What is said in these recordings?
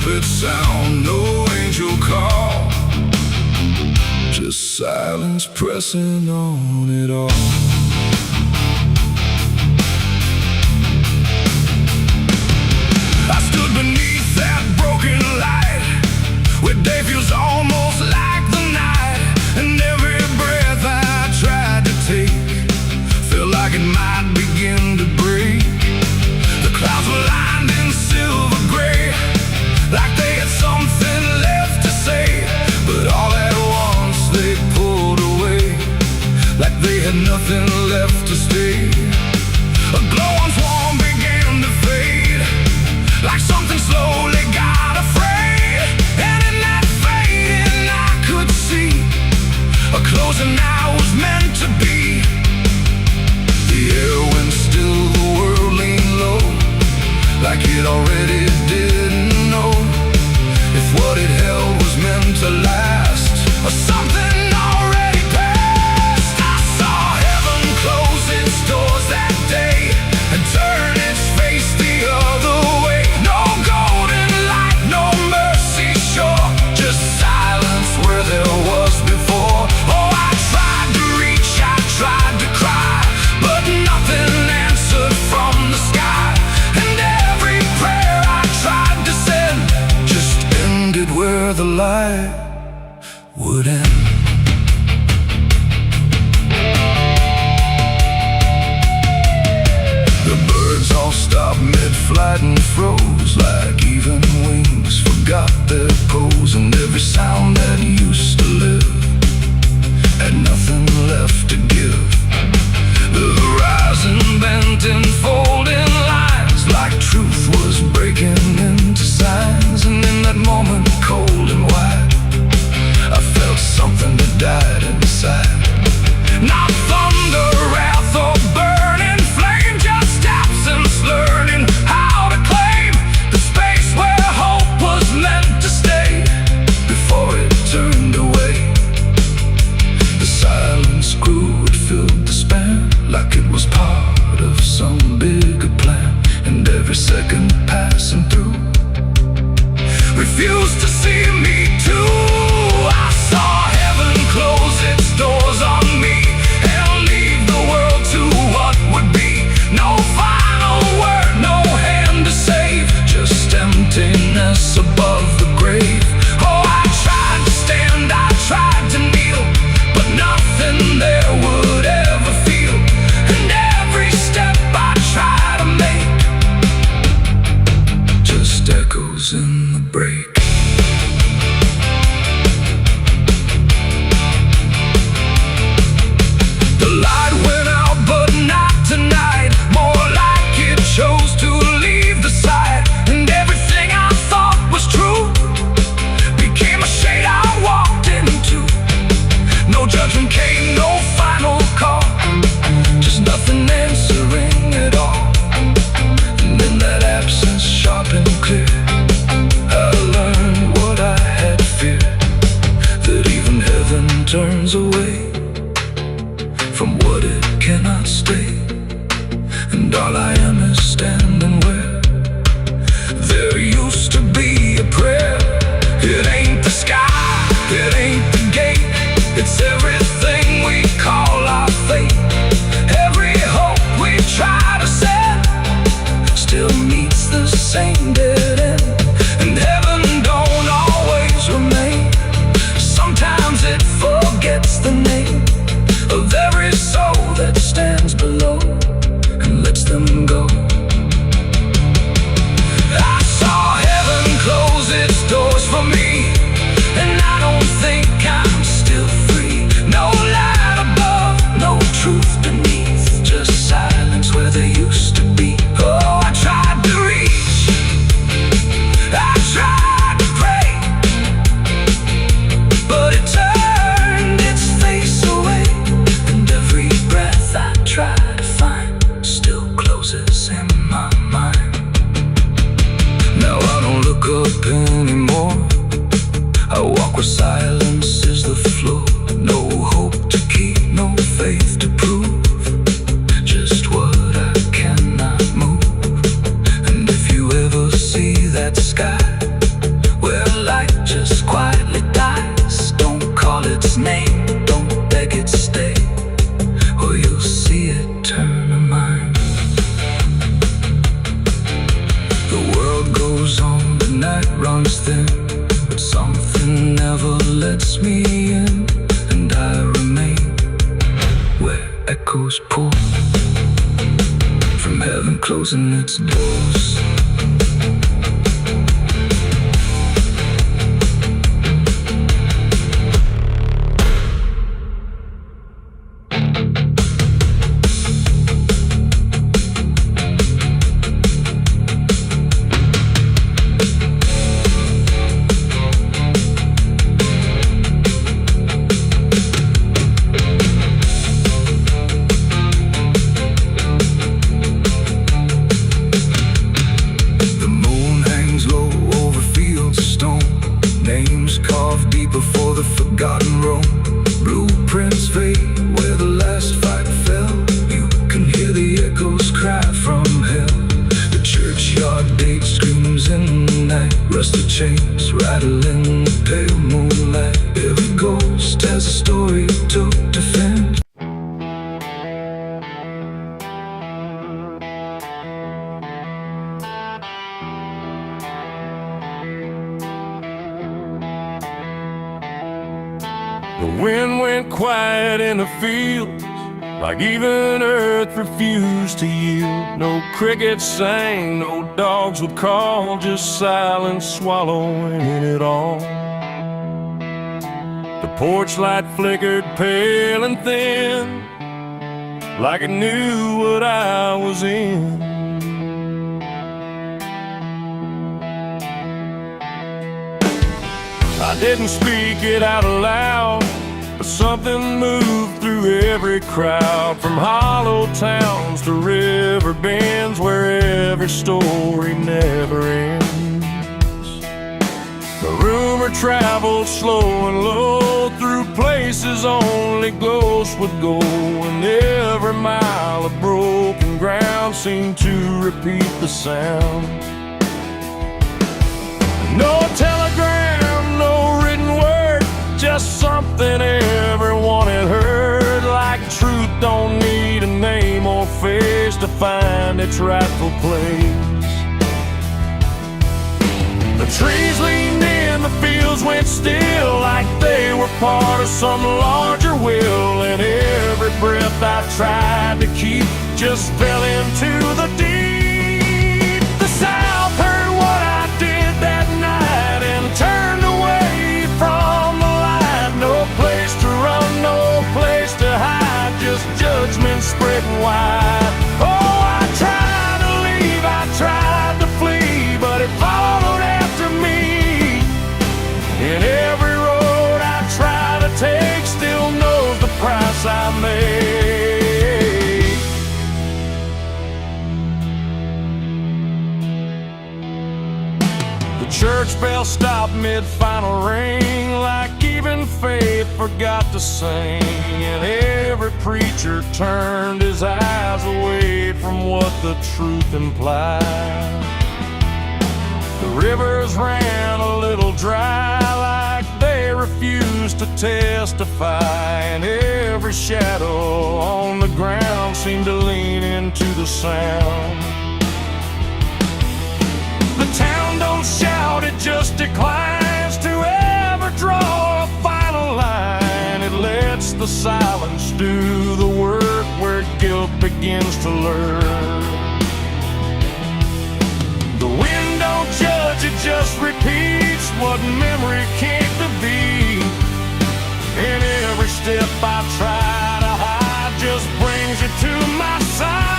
trumpet sound, no angel call, just silence pressing on it all. I stood beneath that broken light, where day feels almost like the night, and every breath I tried to take felt like it might begin to break. The clouds were lined in silver gray, like they had something left to say, but all at once they pulled away, like they had nothing left to stay. A glowing swarm began to fade, like something slowly got afraid, and in that fading I could see a closing I was meant to be. The air went still, the world leaned low, like it already didn't know if what it held was meant to last, or something already passed. I saw heaven close its doors that day and turn its face the other way. No golden light, no mercy shore, just silence where there was before. Oh, I tried to reach, I tried to cry, but nothing answered from the sky, and every prayer I tried to send just ended where the light would end. The birds all stopped mid-flight and froze, like even wings forgot their pose, and every sound that used to live had nothing left to give. The horizon bent in folding lines, like truth was breaking into signs, and in that moment, cold and wide, I felt something that died inside. Not thunder, wrath, or burning flame, just absence learning how to claim the space where hope was meant to stay before it turned away. The silence grew, it filled the span, like it was part of some bigger plan, and every second passing through refused to see me too. I saw heaven close its doors on me and leave the world to what would be. No final word, no hand to save, just emptiness above the grave. Oh, I tried to stand, I tried to kneel, but nothing there would ever feel, and every step I try to make just echoes in the break. The light went out, but not tonight, more like it chose to leave the sight, and everything I thought was true became a shade I walked into. No judgment came, no final call, just nothing answering at all, and in that absence, sharp and clear, I learned what I had feared, that even heaven turns away from what it cannot stay, and all I am is standing where there used to be a prayer. It ain't the sky, it ain't the gate, it's everything we call our fate. Every hope we try to set still meets the same dead end, and heaven don't always remain. Sometimes it forgets the name of every soul that stands below and lets them go. I saw heaven close its doors for me, and I don't think I'm still free. No light above, no truth beneath, just silence where there used to be. Oh, I tried to reach, I tried to pray, but it turned its face away, and every breath I try to find still closes in my mind. Now I don't look up anymore, I walk where silence is the floor. No hope to keep, no faith to prove, just what I cannot move. And if you ever see that sky goes on, the night runs thin, but something never lets me in, and I remain where echoes pour from heaven closing its doors. Before the forgotten roam, blueprints fade where the last fight fell. You can hear the echoes cry from hell. The churchyard date screams in the night. Rusted chains rattle in the pale moonlight. Every ghost has a story to defend. The wind went quiet in the fields, like even earth refused to yield. No crickets sang, no dogs would call, just silence swallowing it all. The porch light flickered pale and thin, like it knew what I was in. I didn't speak it out loud, but something moved through every crowd. From hollow towns to river bends, where every story never ends. The rumor traveled slow and low through places only ghosts would go, and every mile of broken ground seemed to repeat the sound. No telegram, no written word, just something everyone had heard. Like truth don't need a name or face to find its rightful place. The trees leaned in, the fields went still, like they were part of some larger will. And every breath I tried to keep just fell into the deep. The South heard what I did that night and turned away from the light. No place to run, no place to hide, just judgment spreading wide. Oh, I tried to leave, I tried to flee, but it followed after me. And every road I try to take still knows the price I made. Church bell stopped mid-final ring, like even faith forgot to sing. And every preacher turned his eyes away from what the truth implied. The rivers ran a little dry, like they refused to testify. And every shadow on the ground seemed to lean into the sound. The town don't shout, it just declines to ever draw a final line. It lets the silence do the work where guilt begins to lurk. The wind don't judge, it just repeats what memory came to be. And every step I try to hide just brings it to my side.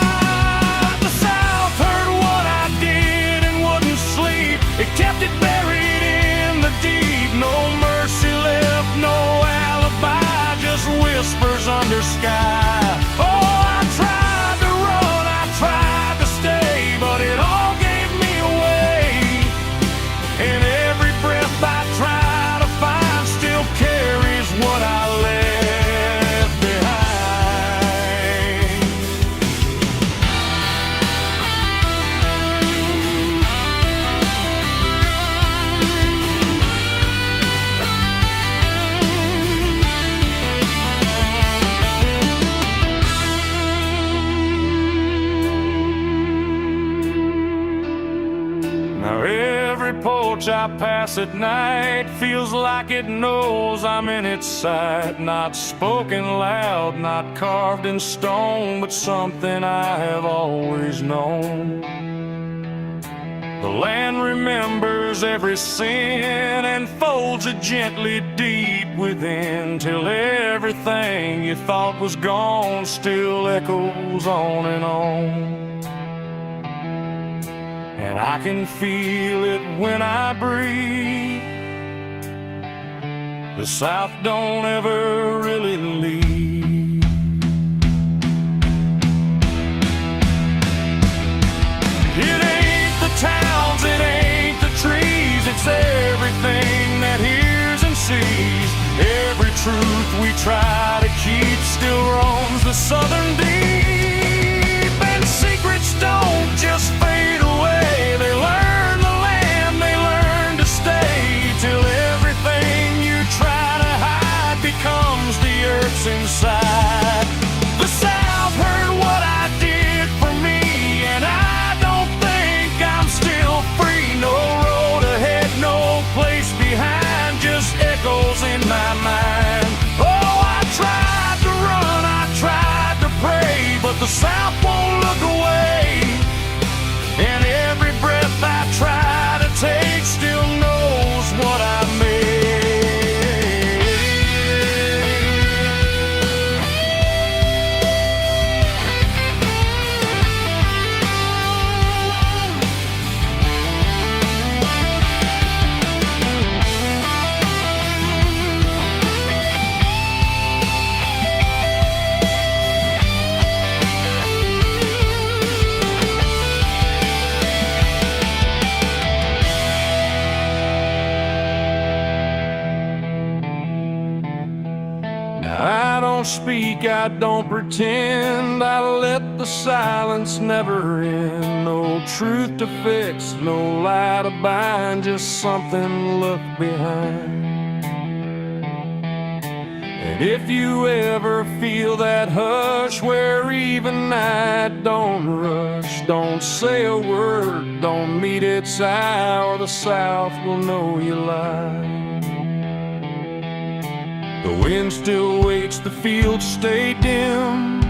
It kept it buried in the deep. No mercy left, no alibi, just whispers under sky. Oh, I tried to run, I tried to stay, but it all gave me away. And every breath I try to find still carries what I left behind. every porch I pass at night feels like it knows I'm in its sight. Not spoken loud, not carved in stone, but something I have always known. The land remembers every sin and folds it gently deep within, till everything you thought was gone still echoes on and on. And I can feel it when I breathe. The South don't ever really leave. It ain't the towns, it ain't the trees, it's everything that hears and sees. Every truth we try to keep still roams the southern deep. And secrets don't just fade away, they learn the land, they learn to stay, till everything you try to hide becomes the earth's inside. The South heard what I did for me, and I don't think I'm still free. No road ahead, no place behind, just echoes in my mind. Oh, I tried to run, I tried to pray, but the South won't look away. And every breath I try to take still knows what I made. I don't speak, I don't pretend, I let the silence never end. No truth to fix, no lie to bind, just something left behind. And if you ever feel that hush where even night don't rush, don't say a word, don't meet its eye, or the South will know you lie. The wind still waits, the fields stay dim,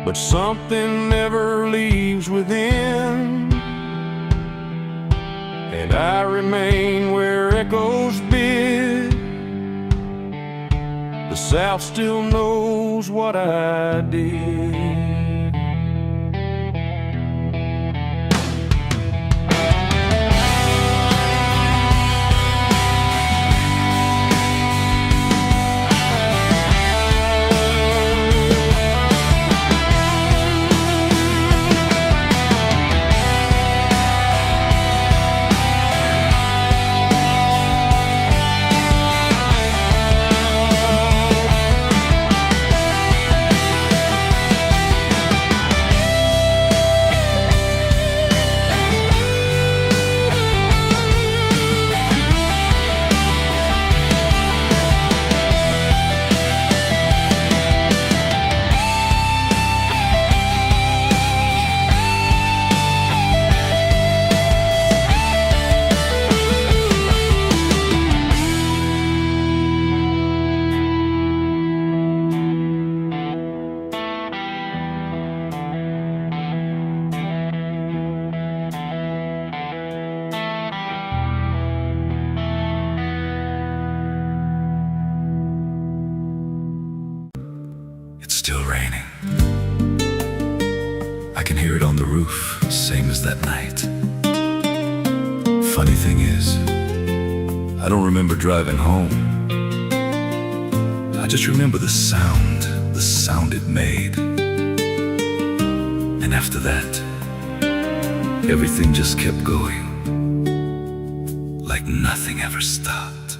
but something never leaves within. And I remain where echoes bid. The South still knows what I did. Still raining. I can hear it on the roof, same as that night. Funny thing is, I don't remember driving home. I just remember the sound it made. And after that, everything just kept going, like nothing ever stopped.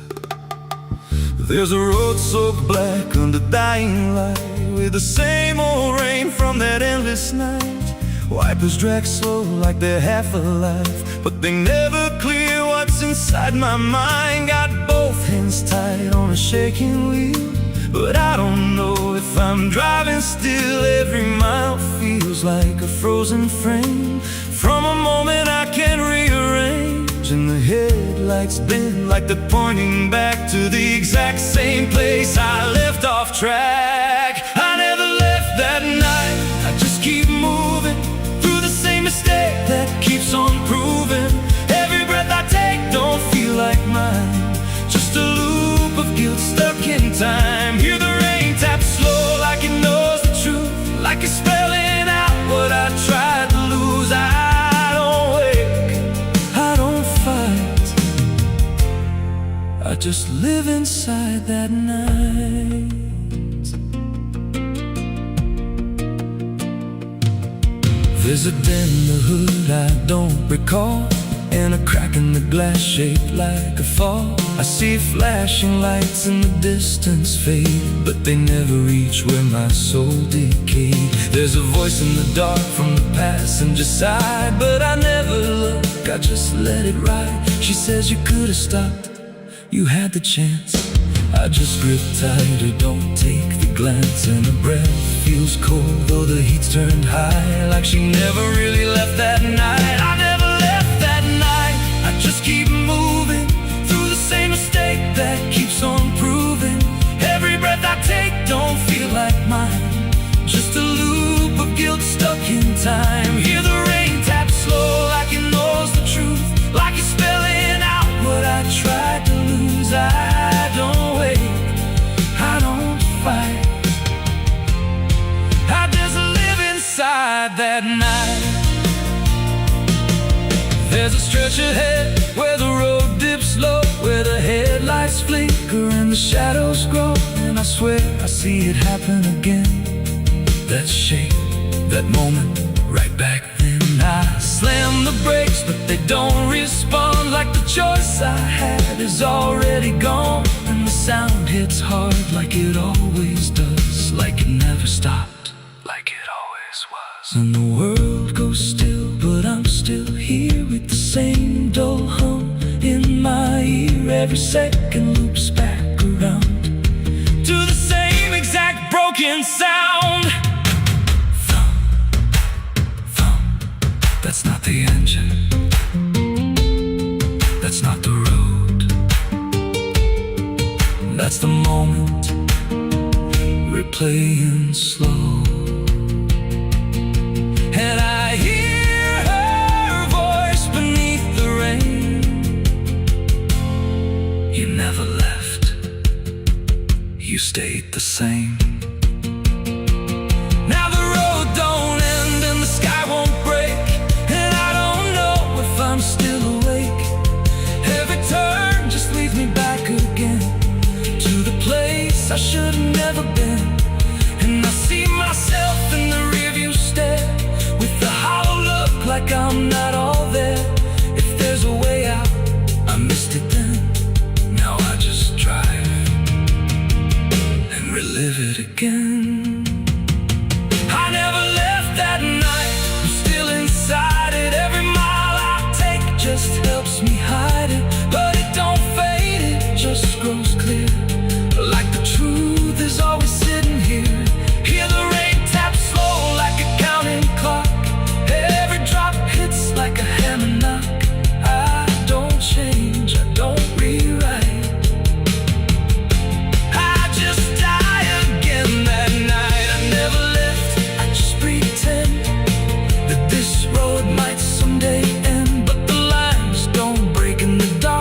There's a road so black under dying light, with the same old rain from that endless night. Wipers drag slow like they're half alive, but they never clear what's inside my mind. Got both hands tied on a shaking wheel, but I don't know if I'm driving still. Every mile feels like a frozen frame, From a moment I can rearrange, and the headlights bend like they're pointing back to the exact same place I left off track. I never left that night, I just keep moving through the same mistake that keeps on proving. Every breath I take don't feel like mine, just a loop of guilt stuck in time. Hear the rain tap slow like it knows the truth, like it's spelling out what I tried to lose. I don't wake, I don't fight, I just live inside that night. There's a dent in the hood I don't recall, and a crack in the glass shaped like a fall. I see flashing lights in the distance fade, but they never reach where my soul decayed. There's a voice in the dark from the passenger side, but I never look, I just let it ride. She says you could have stopped, you had the chance. I just grip tighter, don't take the glance, and her breath feels cold though the heat's turned high, like she never really left that night. I never left that night, I just keep moving through the same mistake that keeps on proving. Every breath I take don't feel like mine, just a loop of guilt stuck in time. Hear the rain tap slow like it knows the truth, like it's spelling out what I tried to lose. I don't wait, I don't fight, I just live inside that night. There's a stretch ahead where the road dips low, where the headlights flicker and the shadows grow, and I swear I see it happen again. That shape, that moment, right back then. I slam the brakes, but they don't respond, like the choice I had is already gone. And the sound hits hard like it always does, like it never stopped, like it always was. And the world goes still, but I'm still here with the same dull hum in my ear. Every second loops back around to the same exact broken sound. That's not the engine, that's not the road, that's the moment replaying slow. And I hear her voice beneath the rain. You never left, you stayed the same. Now the road don't end and the sky won't break, I'm still awake. Every turn just leads me back again to the place I should have never been. And I see myself in the rearview stare, with the hollow look like I'm not all there. If there's a way out, I missed it then. Now I just drive and relive it again. I never left that night, I'm still inside it. Every just helps me hide it, but it don't fade, it just grows clear, like the truth is always sitting here. Hear the rain tap slow like a counting clock, every drop hits like a hammer knock. I don't change, I don't rewrite, I just die again that night. I never left, I just pretend that this road might someday end, but the lines don't break in the dark.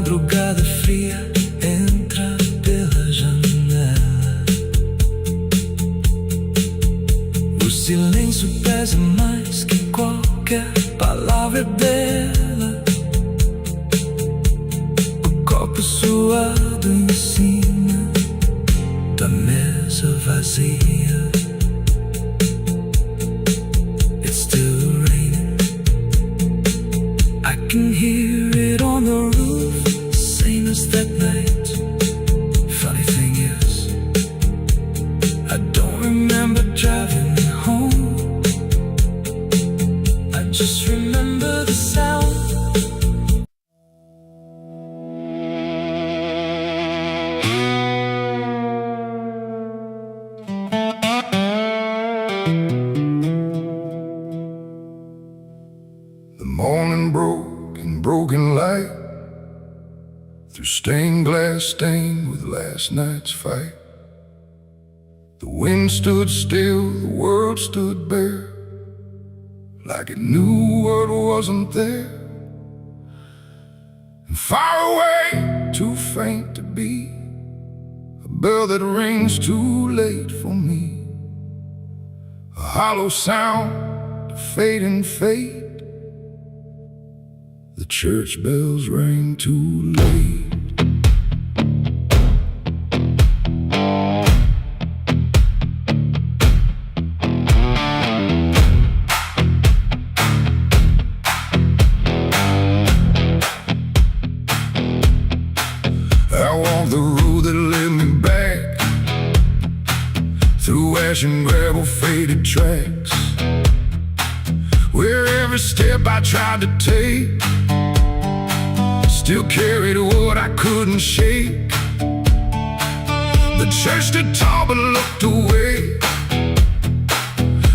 madrugada fria entra pela janela. O silêncio pesa mais que qualquer palavra bela. O copo suado em cima da mesa vazia. It's still raining. I can hear it on the roof, same as that night. Funny thing is, I don't remember driving home. I just remember the sound. The morning broke in broken light, through stained glass stained with last night's fight. The wind stood still, the world stood bare, like it knew what wasn't there. And far away, too faint to be, a bell that rings too late for me. A hollow sound, a fading fate. The church bells rang too late. I walked the road that led me back, through ash and gravel faded tracks, where every step I tried to take still carried what I couldn't shake. The church stood tall but looked away,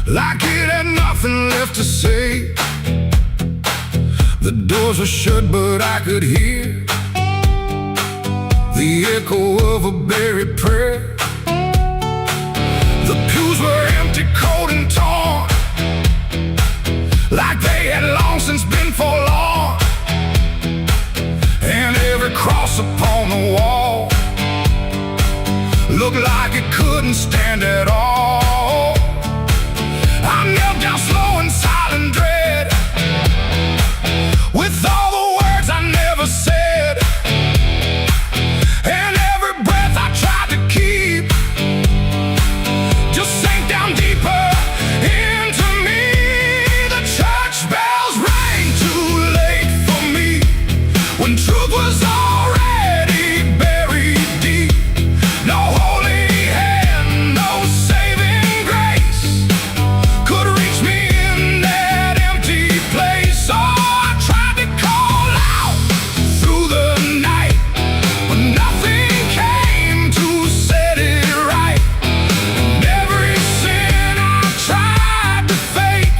like it had nothing left to say. The doors were shut but I could hear the echo of a buried prayer. The pews were empty, cold and torn, like they had long since been forlorn. And every cross upon the wall looked like it couldn't stand at all. I knelt down slow in silent dread, with all the words I never said, and every breath I tried to keep just sank down deeper into me. The church bells rang too late for me, when truth was already buried deep. No holy hand, no saving grace could reach me in that empty place. Oh, I tried to call out through the night, but nothing came to set it right. And every sin I tried to fake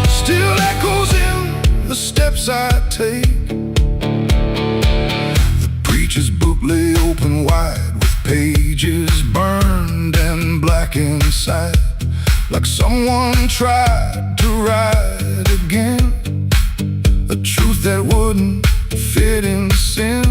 still echoes in the steps I take. The preacher's book lay open wide, with pages burned and black inside, like someone tried to write again a truth that wouldn't fit in sin.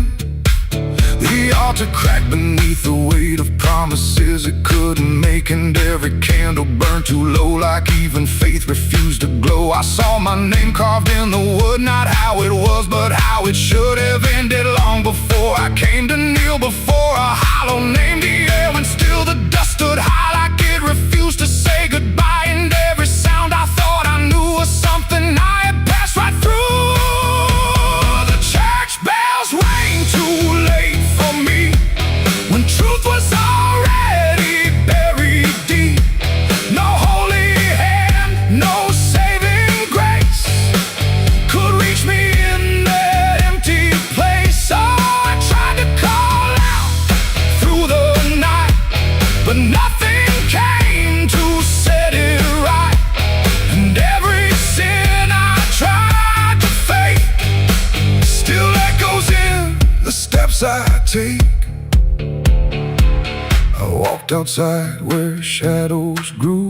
The altar cracked beneath the weight of promises it couldn't make, and every candle burned too low, like even faith refused to glow. I saw my name carved in the wood, not how it was, but how it should have ended long before I came to kneel before a hollow named the air, when still the dust stood high, like it refused to say goodbye. And every sound I thought I knew was something I had passed right through. The church bells rang too late for me, when truth was already buried deep. No holy hand, no saving grace could reach me in that empty place. Oh, I tried to call out through the night, but nothing came to set it right. And every sin I tried to fake still echoes in the steps I take. I walked outside where shadows grew,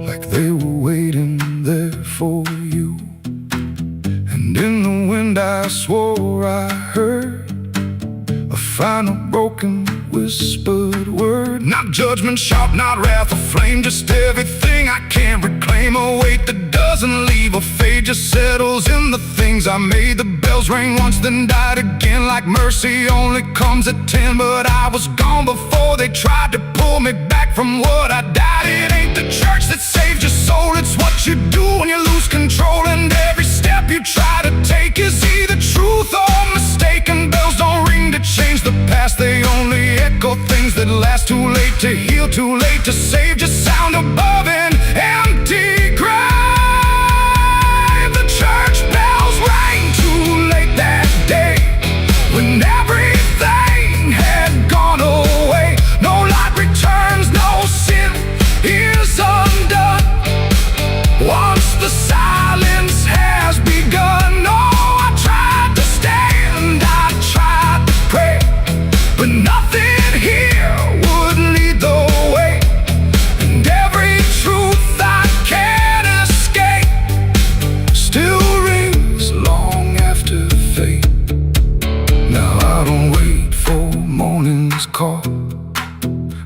like they were waiting there for you. And in the wind I swore door I heard a final broken whispered word. Not judgment sharp, not wrath or flame, just everything I can't reclaim. A weight that doesn't leave a fade, just settles in the things I made. The bells rang once, then died again, like mercy only comes at 10. But I was gone before they tried to pull me back from what I died. It ain't the church that saved your soul, it's what you do when you lose control. And every step you try to take is either truth or mistaken. Bells don't ring to change the past, they only echo things that last. Too late to heal, too late to save, just sound above an empty grave. The church bells rang too late that day, when everything had gone away. No light returns, no sin is undone once the silence has begun. Oh, I tried to stand, I tried to pray, but nothing here would lead the way. And every truth I can't escape still rings long after fate. Now I don't wait for morning's call,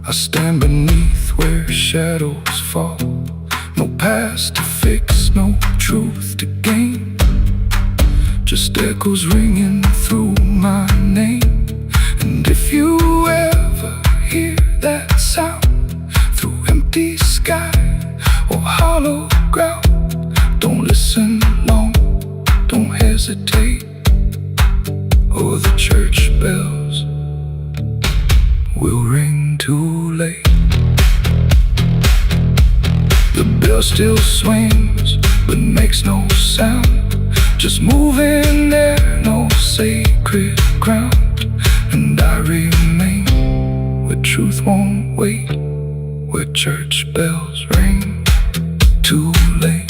I stand beneath where shadows fall. No past to fix, no truth to gain, just echoes ringing through my name. And if you ever hear that sound through empty sky or hollow ground, don't listen long, don't hesitate, or the church bells will ring too late. The bell still swings, but makes no sound, just moving there, no sacred ground. And I remain where truth won't wait, where church bells ring too late.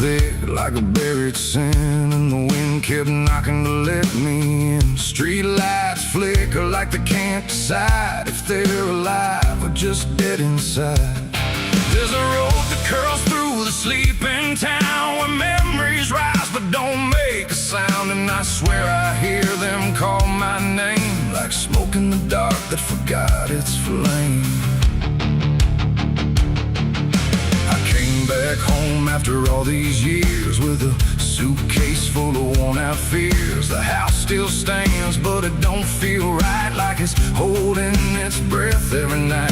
There like a buried sin, and the wind kept knocking to let me in. Street lights flicker like they can't decide if they're alive or just dead inside. There's a road that curls through the sleeping town, where memories rise but don't make a sound. And I swear I hear them call my name, like smoke in the dark that forgot its flame. Back home after all these years, with a suitcase full of worn-out fears. The house still stands, but it don't feel right, like it's holding its breath every night.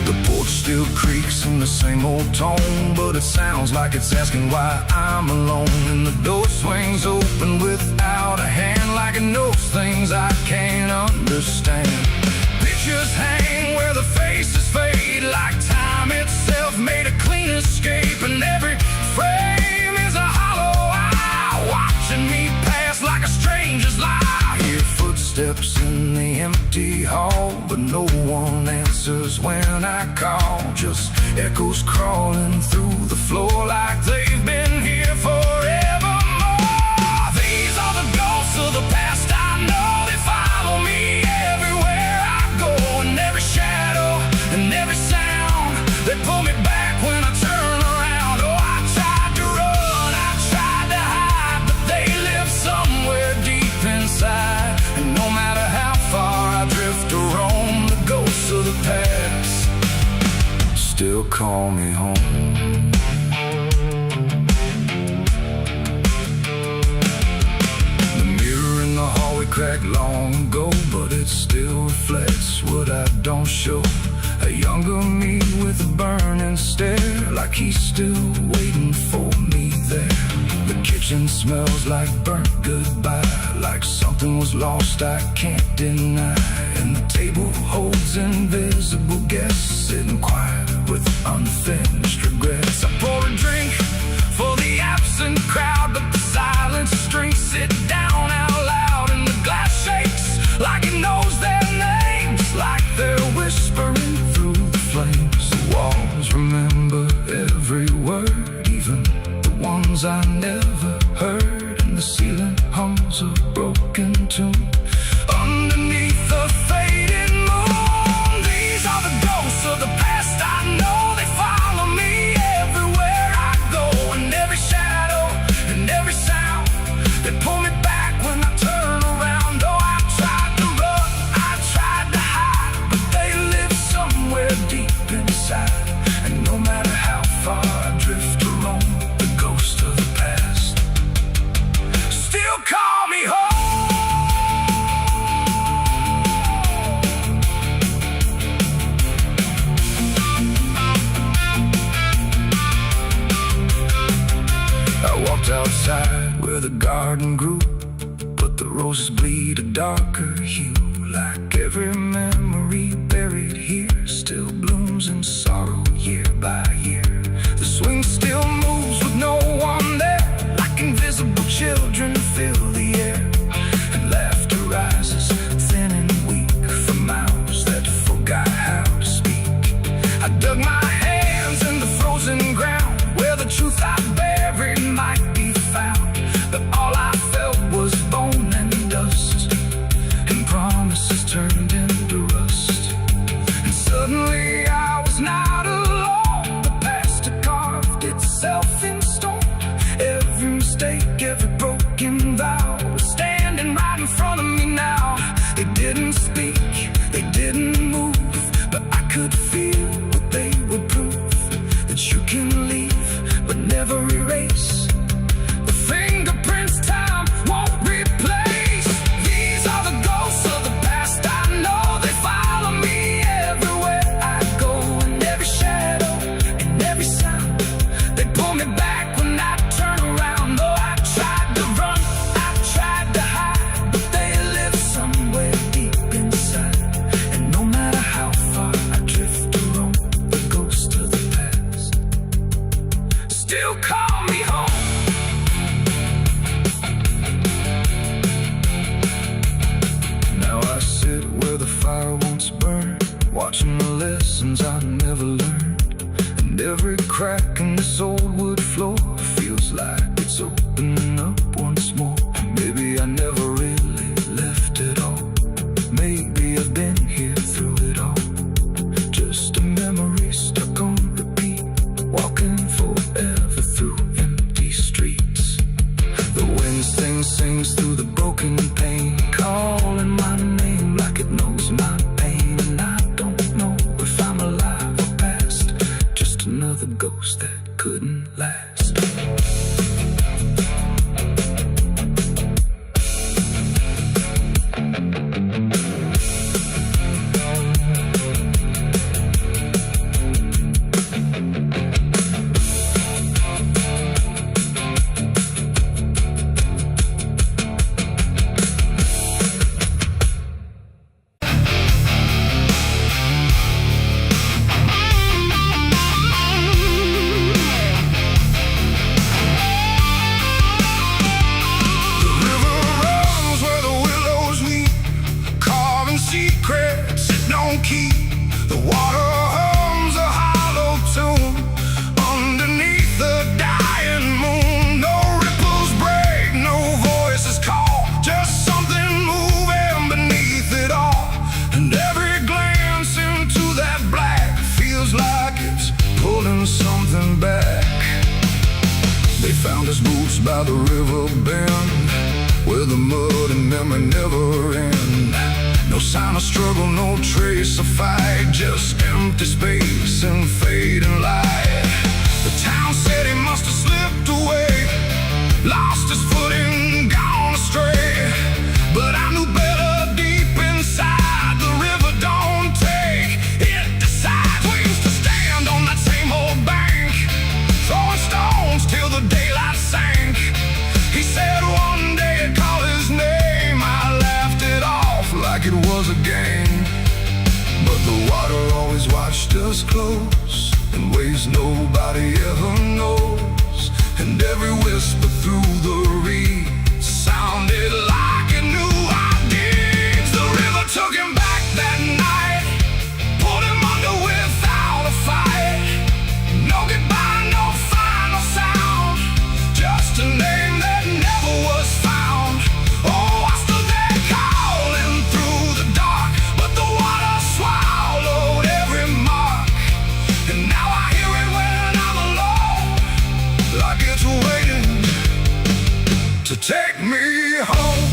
The porch still creaks in the same old tone, but it sounds like it's asking why I'm alone. And the door swings open without a hand, like it knows things I can't understand. Pictures hang where the faces fade, like time itself made a clean escape. And every frame is a hollow eye, watching me pass like a stranger's lie. I hear footsteps in the empty hall, but no one answers when I call. Just echoes crawling through the floor, like they've been here forevermore. These are the ghosts of the past I know, they follow me everywhere I go. And every shadow and every sound, they pull me back when I turn around. Oh, I tried to run, I tried to hide, but they live somewhere deep inside. And no matter how far I drift or roam, the ghosts of the past still call me home. The mirror in the hallway cracked long ago, but it still reflects what I don't show. A younger me with a burning stare, like he's still waiting for me there. The kitchen smells like burnt goodbye, like something was lost I can't deny. And the table holds invisible guests, sitting quiet with unfinished regrets. I pour a drink for the absent crowd, but the silence drinks it down out loud. And the glass shakes like it knows their names, like they're garden grew, but the roses bleed a darker hue. Like every memory buried here still blooms in sorrow year by year. The swing still moves with no one there, like invisible children fill the air. And laughter rises thin and weak from mouths that forgot how to speak. I dug my hands in the frozen ground where the truth I buried might be found. But all I felt was bone and dust, and promises turned into rust. And suddenly I was not alone. The past had carved itself in stone. Every mistake, every broken vow was standing right in front of me now. They didn't speak, they didn't move, but I could feel what they would prove. That you can leave, but never erase the fingerprints time won't replace. These are the ghosts of the past I know. They follow me everywhere I go, in every shadow, in every sound. They pull me back when I turn around. Though I tried to run, I tried to hide, but they live somewhere deep inside. And no matter how far I drift or roam, the ghost of the past still call me home. Now I sit where the fire once burned, watching the lessons I never learned. And every crack in this old wood floor feels like it's opening up once more. Maybe I never really left it all. Maybe I've been here through it all. Just a memory stuck on repeat, walking forever through empty streets. The wind sings through the broken pane, calling my name like it knows my pain. And I don't know if I'm alive or past, just another ghost that couldn't last. Secrets it don't keep. The water hums a hollow tune underneath the dying moon. No ripples break, no voices call, just something moving beneath it all. And every glance into that black feels like it's pulling something back. They found his boots by the river bend, where the mud and memory never end. No sign of struggle, no trace of fight, just empty space and fading light. The town said he must have slipped away, lost his footing, gone astray. But I knew better deep inside, the river don't take, it decides. We used to stand on that same old bank, throwing stones till the daylight sank. He said one day I'd call his name. I laughed it off like it was a game. But the water always watched us close, in ways nobody ever knows. And every whisper through the reeds sounded like it knew our deeds. The river took him back that night, pulled him under without a fight. No goodbye, no final sound, just a name that never was found. Oh, I stood there calling through the dark, but the water swallowed every mark. And now I hear it when I'm alone, like it's waiting to take me home.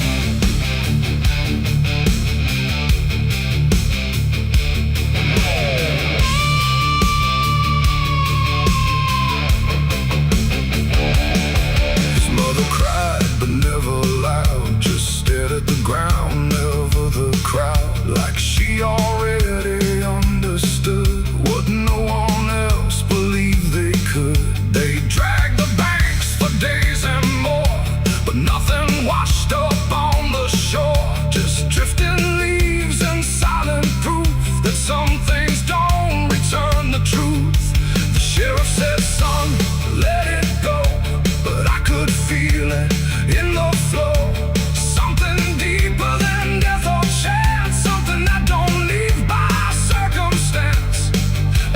His mother cried, but never loud, just stared at the ground, never the crowd. Like she already understood what no one else believed they could. They dragged the banks for days and more, but nothing washed up on the shore, just drifting leaves and silent proof that some things don't return the truth. The sheriff said, son, let it go, but I could feel it in the flow. Something deeper than death or chance, something that don't leave by circumstance.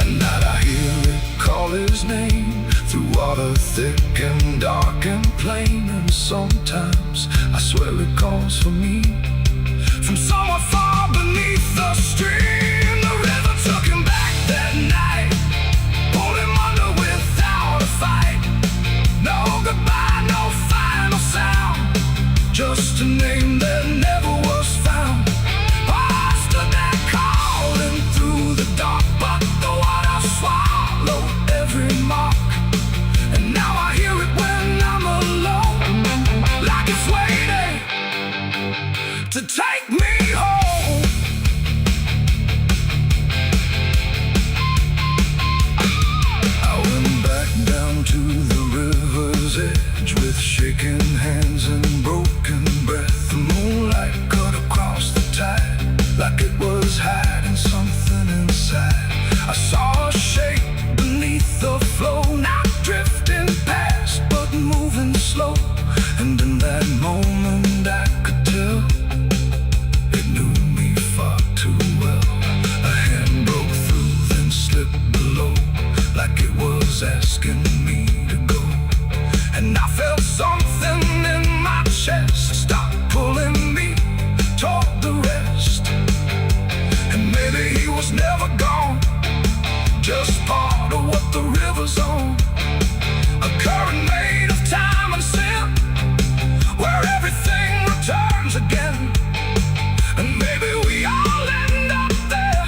And that I hear it call his name through water thick and dark and plain. And sometimes I swear it calls for me from somewhere far beneath the stream. The river took him back that night, pulled him under without a fight. No goodbye, no final sound, just a name that never was found. I stood there calling through the dark, but the water swallowed every mark. And now I hear it when I'm alone, like it's waiting to take me home. I went back down to the river's edge with shaking hands and broken breath. The moonlight cut across the tide like it was hiding something inside. I saw a shape beneath the flow, not drifting past but moving slow. And in that moment I could tell it knew me far too well. A hand broke through, then slipped below, like it was asking me to go. And I felt something in my chest stop pulling me toward the rest. And maybe he was never gone, just part of what the river's on. A current made of time and sin, where everything returns again. And maybe we all end up there,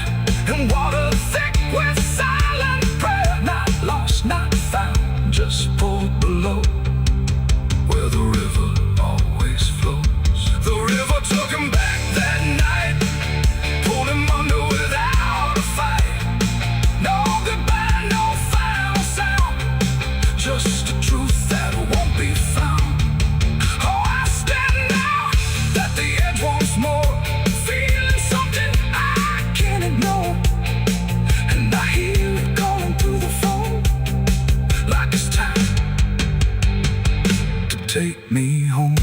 in water thick with silent prayer. Not lost, not found, just pulled below, where the river always flows. The river took him back that night, pulled him under without a fight. No goodbye, no final sound, just a truth that won't be found. Oh, I stand now at the edge once more, feeling something I can't ignore. And I hear it calling through the phone, like it's time to take me home.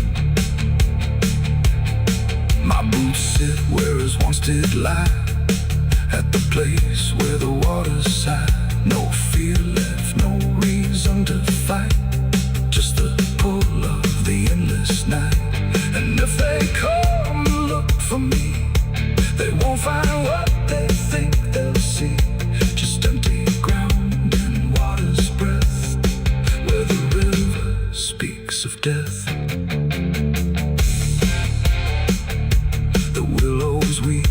My boots sit where his once did lie, at the place where the water sighed. No fear left, no reason to fight, just the pull of the endless night. And if they come to look for me, they won't find what they think they'll see, just empty ground and water's breath, where the river speaks of death. The willows weep,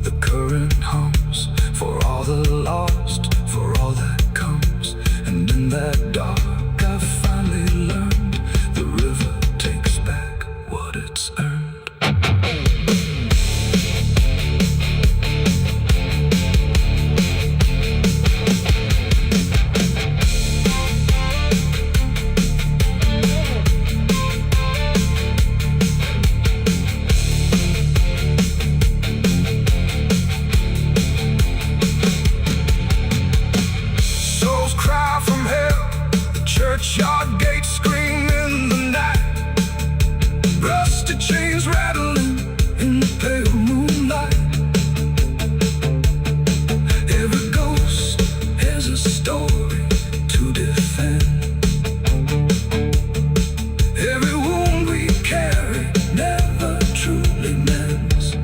the current hums, for all the lost, for all that comes. And in that dark I finally learned, the river takes back what it's earned. Churchyard gates scream in the night, rusted chains rattling in the pale moonlight. Every ghost has a story to defend. Every wound we carry never truly mends.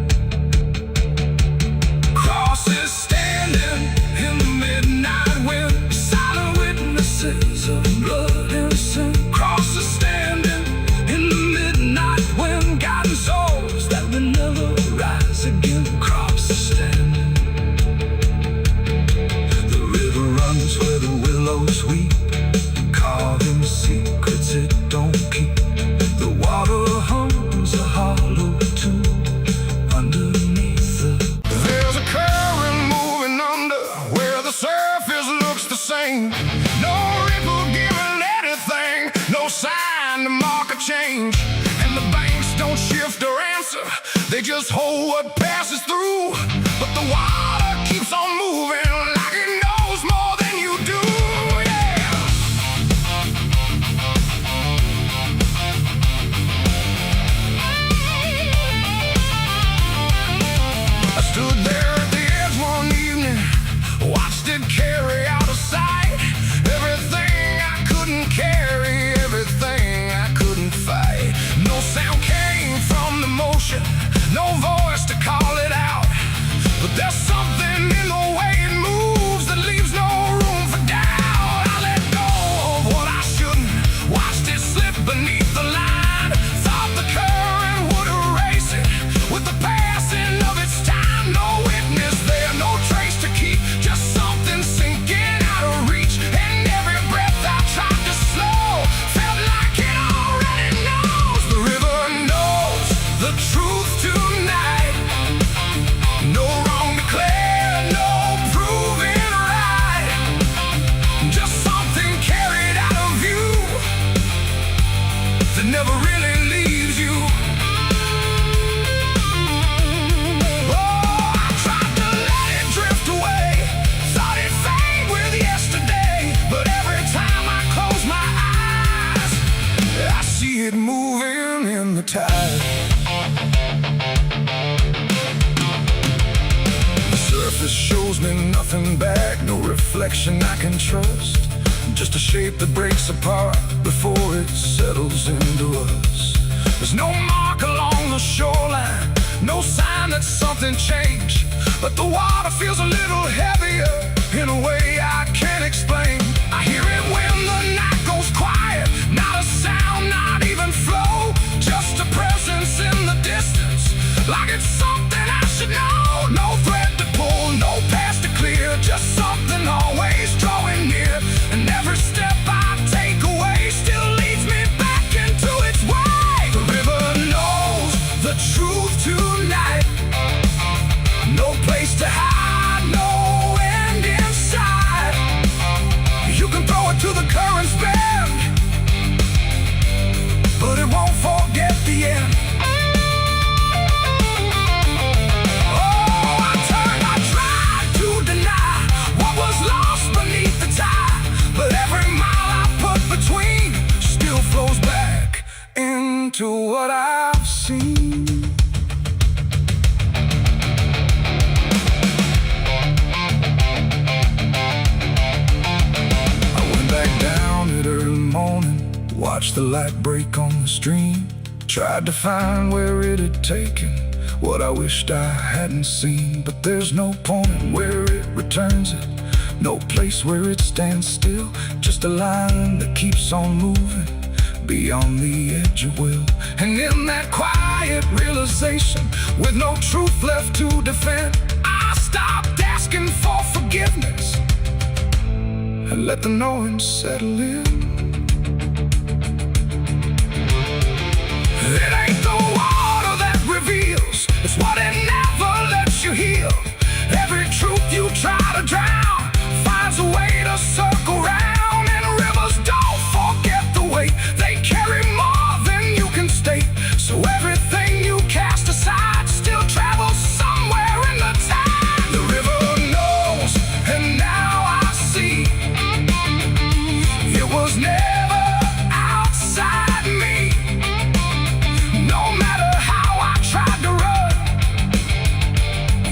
Crosses standing in the midnight wind, silent witnesses of blood and sin. Crosses standing in the midnight wind, God just hold what passes through. But the water keeps on moving like it knows more than you do. Yeah. I stood there at the edge one evening, watched it carry out of sight. Everything I couldn't carry, everything I couldn't fight. No sound came from the motion, no voice to call it out. But there's something in the way it moves that leaves no room for doubt. I let go of what I shouldn't, watched it slip beneath the line. Thought the current would erase it with the passing of its time. No witness there, no trace to keep, just something sinking out of reach. And every breath I tried to slow felt like it already knows. The river knows the truth tonight. No wrong declared, no proven right. Just something carried out of view that never really leaves you. Oh, I tried to let it drift away, thought it'd fade with yesterday. But every time I close my eyes, I see it moving in the tide. Surface shows me nothing back, no reflection I can trust. Just a shape that breaks apart before it settles into us. There's no mark along the shoreline, no sign that something changed. But the water feels a little heavier in a way I can't explain. I hear it when the night goes quiet, not a sound, not even flow. Just a presence in the distance, like it's something I should know. No thread to pull, no path to clear, just something always drawing near. And every step I take away still leads me back into its way. The river knows the truth tonight. No place to hide, no end in sight. You can throw it to the current's bend, but it won't forget the end. To what I've seen. I went back down at early morning, watched the light break on the stream. Tried to find where it had taken what I wished I hadn't seen. But there's no point where it returns it, no place where it stands still. Just a line that keeps on moving beyond the edge of will. And in that quiet realization, with no truth left to defend, I stopped asking for forgiveness and let the knowing settle in. It ain't the water that reveals, it's what it never lets you heal. Every truth you try to drown finds a way to circle round. And rivers don't forget the weight, they carry more than you can state. So everything you cast aside still travels somewhere in the tide. The river knows, and now I see, it was never outside me. No matter how I tried to run,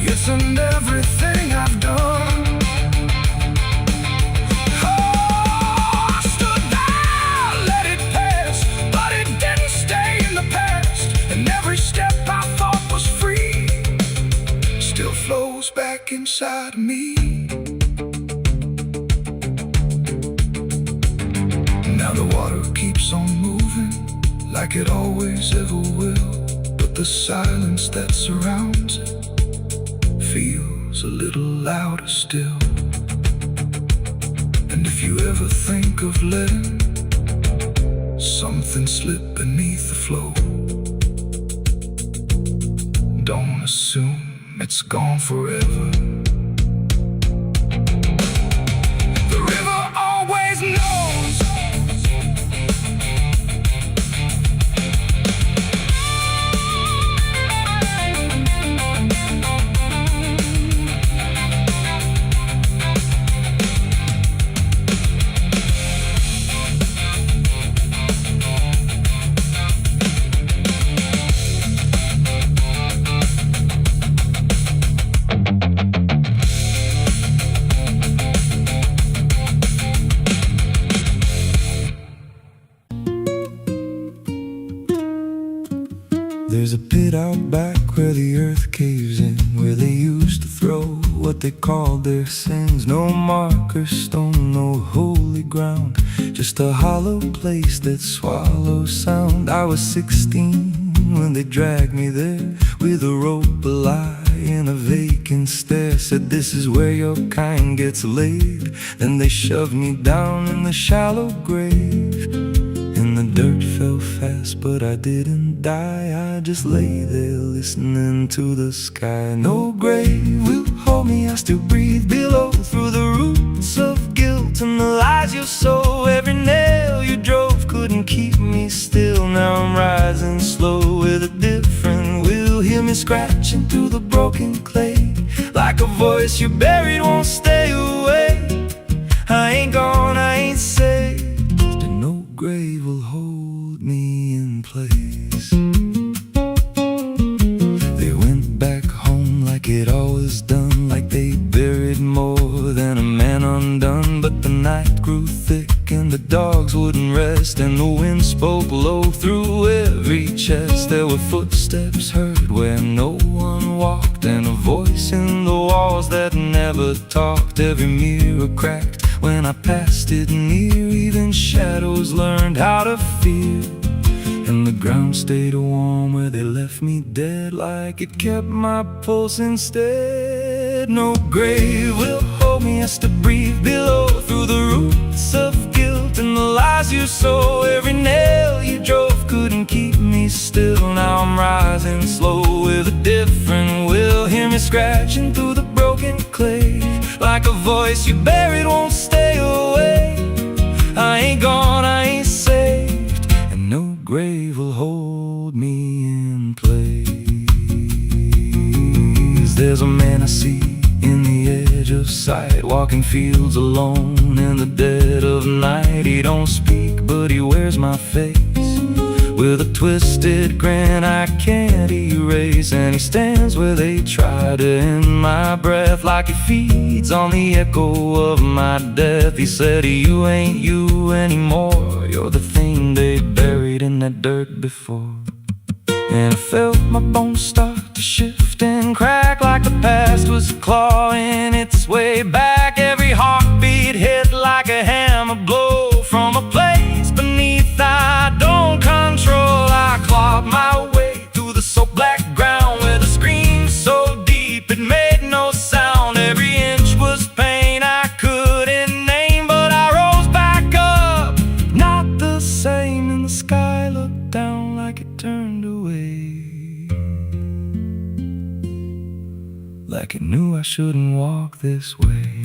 it's in everything I've done. Flows back inside of me. Now the water keeps on moving like it always ever will. But the silence that surrounds it feels a little louder still. And if you ever think of letting something slip beneath the flow, don't assume it's gone forever. The river always knows. There's a pit out back where the earth caves in, where they used to throw what they called their sins. No marker stone, no holy ground, just a hollow place that swallows sound. I was 16 when they dragged me there, with a rope, a lie, and a vacant stare. Said, this is where your kind gets laid. Then they shoved me down in the shallow grave, and the dirt fell fast, but I didn't die. I just lay there listening to the sky. No grave will hold me, I still breathe below, through the roots of guilt and the lies you sow. Every nail you drove couldn't keep me still. Now I'm rising slow with a different will. Hear me scratching through the broken clay, like a voice you buried won't stay away. I ain't gone, I ain't saved, and no grave will hold me in place. They went back home like it always done, like they buried more than a man undone. But the night grew thick and the dogs wouldn't rest, and the wind spoke low through every chest. There were footsteps heard where no one walked, and a voice in the walls that never talked. Every mirror cracked when I passed it near, even shadows learned how to fear. And the ground stayed warm where they left me dead, like it kept my pulse instead. No grave will hold me, I still breathe below, through the roots of guilt and the lies you sow. Every nail you drove couldn't keep me still. Now I'm rising slow with a different will. Hear me scratching through the broken clay, like a voice you buried won't stay away. I ain't gone, I ain't saved, and no grave will hold me in place. There's a man I see in the edge of sight, walking fields alone in the dead of night. He don't speak, but he wears my face with a twisted grin I can't erase. And he stands where they try to end my breath, like he feeds on the echo of my death. He said, you ain't you anymore, you're the thing they buried in that dirt before. And I felt my bones start to shift and crack, like the past was clawing its way back. Every heartbeat hit like a hammer blow from a place beneath I don't control. I clawed my way through the soaked black ground with a scream so deep it made no sound. Every inch was pain I couldn't name, but I rose back up, not the same. And the sky looked down like it turned away, like it knew I shouldn't walk this way.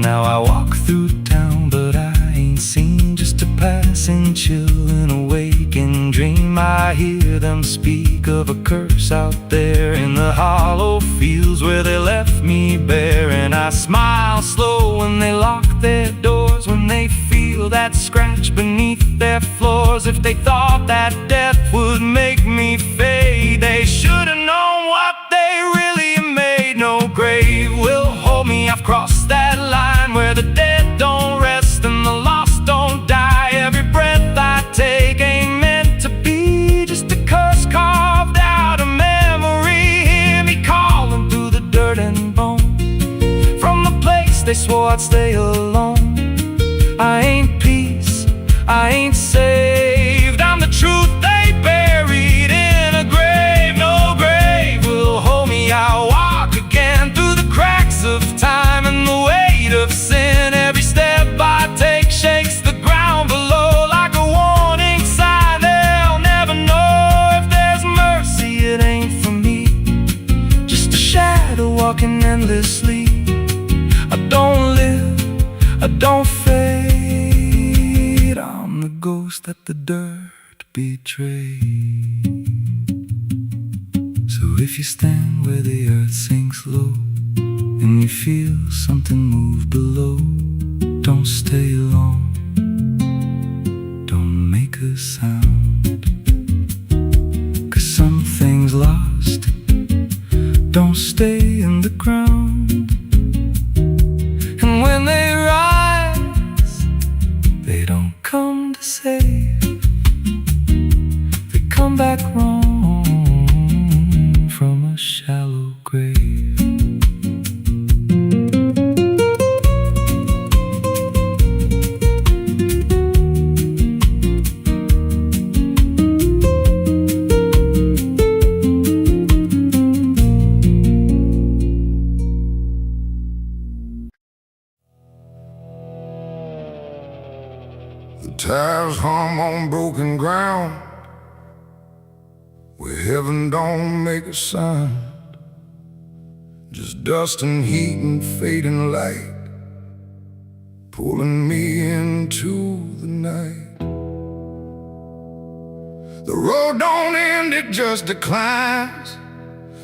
Now I walk through town, but I ain't seen, just a passing chill in a waking dream. I hear them speak of a curse out there in the hollow fields where they left me bare. And I smile slow when they lock their doors, when they feel that scratch beneath their floors. If they thought that death would make me fade, they should have known what they really made. No grave will hold me, I've crossed that line where the dead don't rest and the lost don't die. Every breath I take ain't meant to be, just a curse carved out of memory. Hear me calling through the dirt and bone, from the place they swore I'd stay alone. I ain't peace, I ain't saved, I'm the truth they buried in a grave. No grave will hold me, I'll walk again through the cracks of time and the weight of sin. Every step I take shakes the ground below like a warning sign. They'll never know if there's mercy, it ain't for me, just a shadow walking endlessly. I don't live, I don't fade, I'm the ghost that the dirt betrayed. So if you stand where the earth sinks low and you feel something move below, don't stay long, don't make a sound, 'cause something's lost, don't stay in the ground. And when they rise, they don't come to save, come back wrong from a shallow grave. The tires hum on broken ground, where heaven don't make a sound. Just dust and heat and fading light, pulling me into the night. The road don't end, it just declines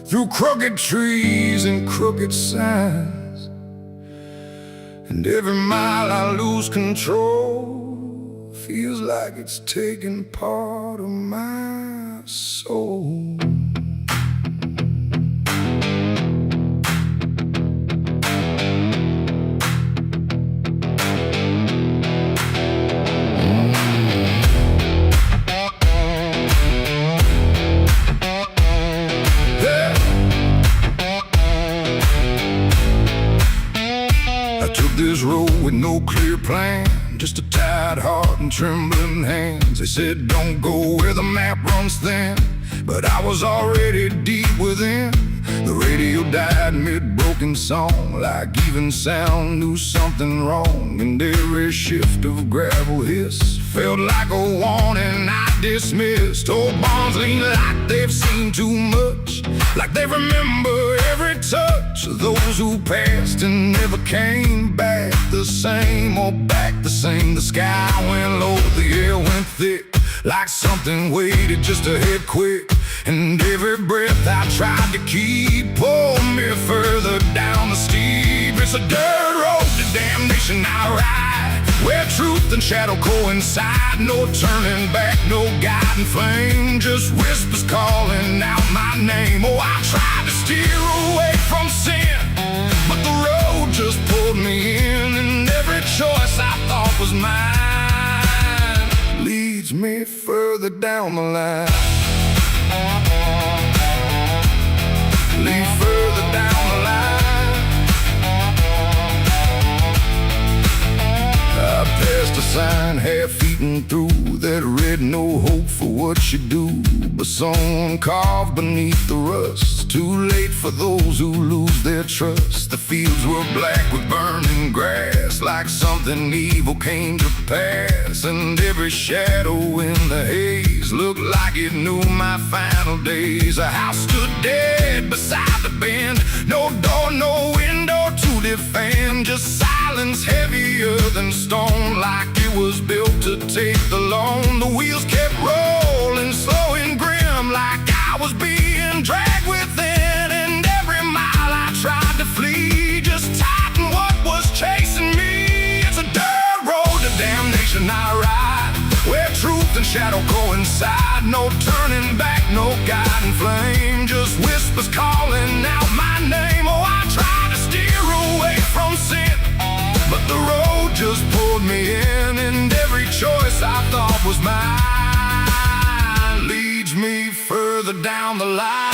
through crooked trees and crooked signs. And every mile I lose control feels like it's taking part of my soul. I took this road with no clear plan, just a tired heart and trembling hands. They said don't go where the map runs thin, but I was already deep within. The radio died mid-broken song, like even sound knew something wrong. And every shift of gravel hiss felt like a warning I dismissed. Old bonds lean like they've seen too much, like they remember every touch of those who passed and never came back the same, or back the same. The sky went low, the air went thick, like something waited just to hit quick. And every breath I tried to keep pulled me further down the steep. It's a dirt road to damnation I ride, where truth and shadow coincide. No turning back, no guiding flame, just whispers calling out my name. Oh, I tried to steer away from sin, but the road just pulled me in. And every choice I thought was mine leads me further down the line. Lead further down the line. I passed a sign half-eaten through that read no hope for what you do, but someone carved beneath the rust. Too late for those who lose their trust. The fields were black with burning grass, like something evil came to pass. And every shadow in the haze looked like it knew my final days. A house stood dead beside the bend, no door, no window to defend, just silence heavier than stone, like it was built to take the loan. The wheels kept rolling slow and grim, like I was being dragged within. And every mile I tried to flee just tightened what was chasing me. It's a dirt road to damnation I ride, where truth and shadow coincide. No turning back, no guiding flame, just whispers calling out my name. Oh, I tried to steer away from sin, but the road just pulled me in. And every choice I thought was mine leads me further down the line.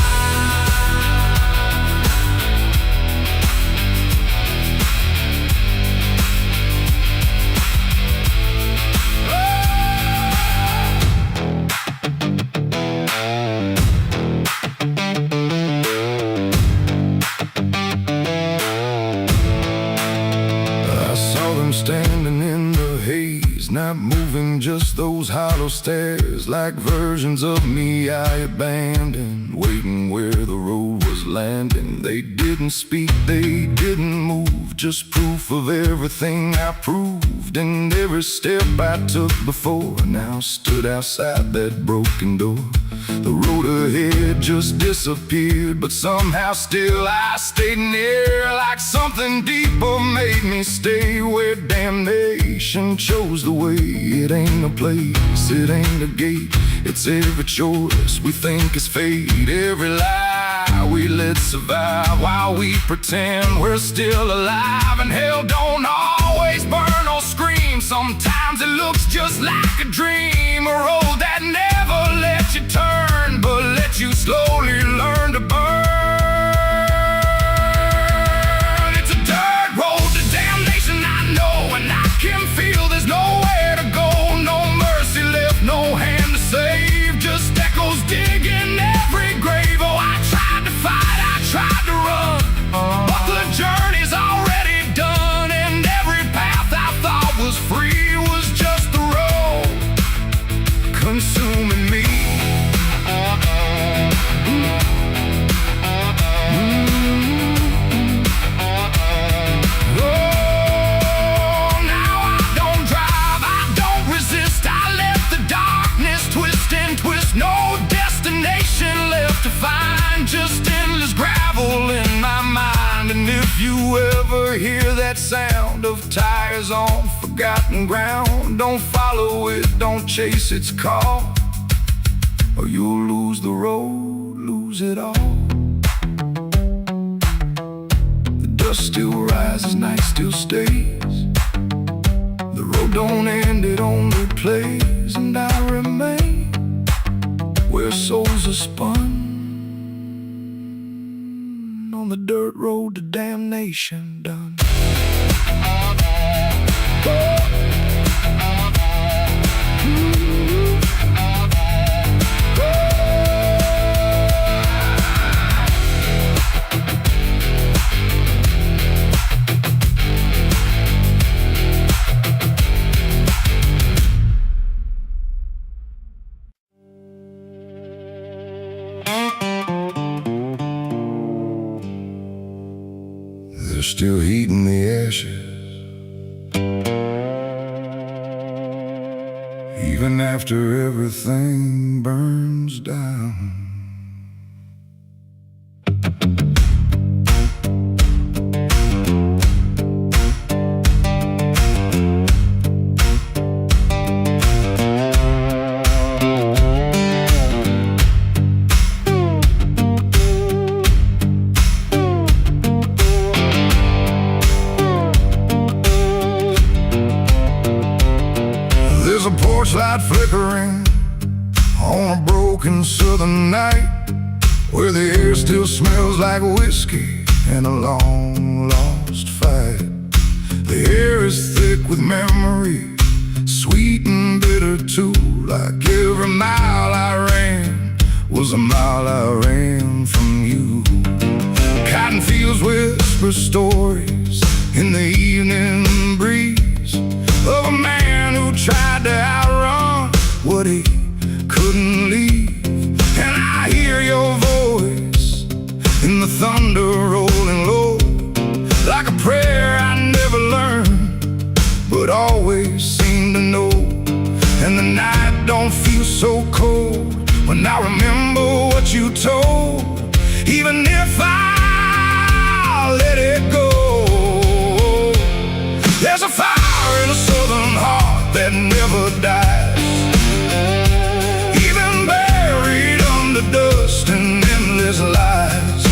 Standing in the haze, not moving, just those hollow stares, like versions of me I abandoned, waiting where the road was landing. They didn't speak, they didn't move, just proof of everything I proved. And every step I took before now stood outside that broken door. The road ahead just disappeared, but somehow still I stayed near, like something deeper made me stay, where damnation chose the way. It ain't a place, it ain't a gate, it's every choice we think is fate. Every lie we let survive while we pretend we're still alive. And hell don't always burn or scream, sometimes it looks just like a dream, a road that never lets you turn. hear that sound of tires on forgotten ground? Don't follow it, don't chase its call, or you'll lose the road, lose it all. The dust still rises, night still stays. The road don't end, it only plays. And I remain where souls are spun, on the dirt road to damnation done. They're still heating the ashes, even after everything burns down. There's a porch light flickering on a broken southern night, where the air still smells like whiskey and a long lost fight. The air is thick with memory, sweet and bitter too. Like every mile I ran was a mile I ran from you. Cotton fields whisper stories in the evening breeze of a man who tried to outrun what he couldn't leave. And I hear your voice in the thunder rolling low, like a prayer I never learned, but always seem to know. And the night don't feel so cold when I remember what you told, even if I let it go. There's a fire in a southern heart that never dies, even buried under dust and endless lies.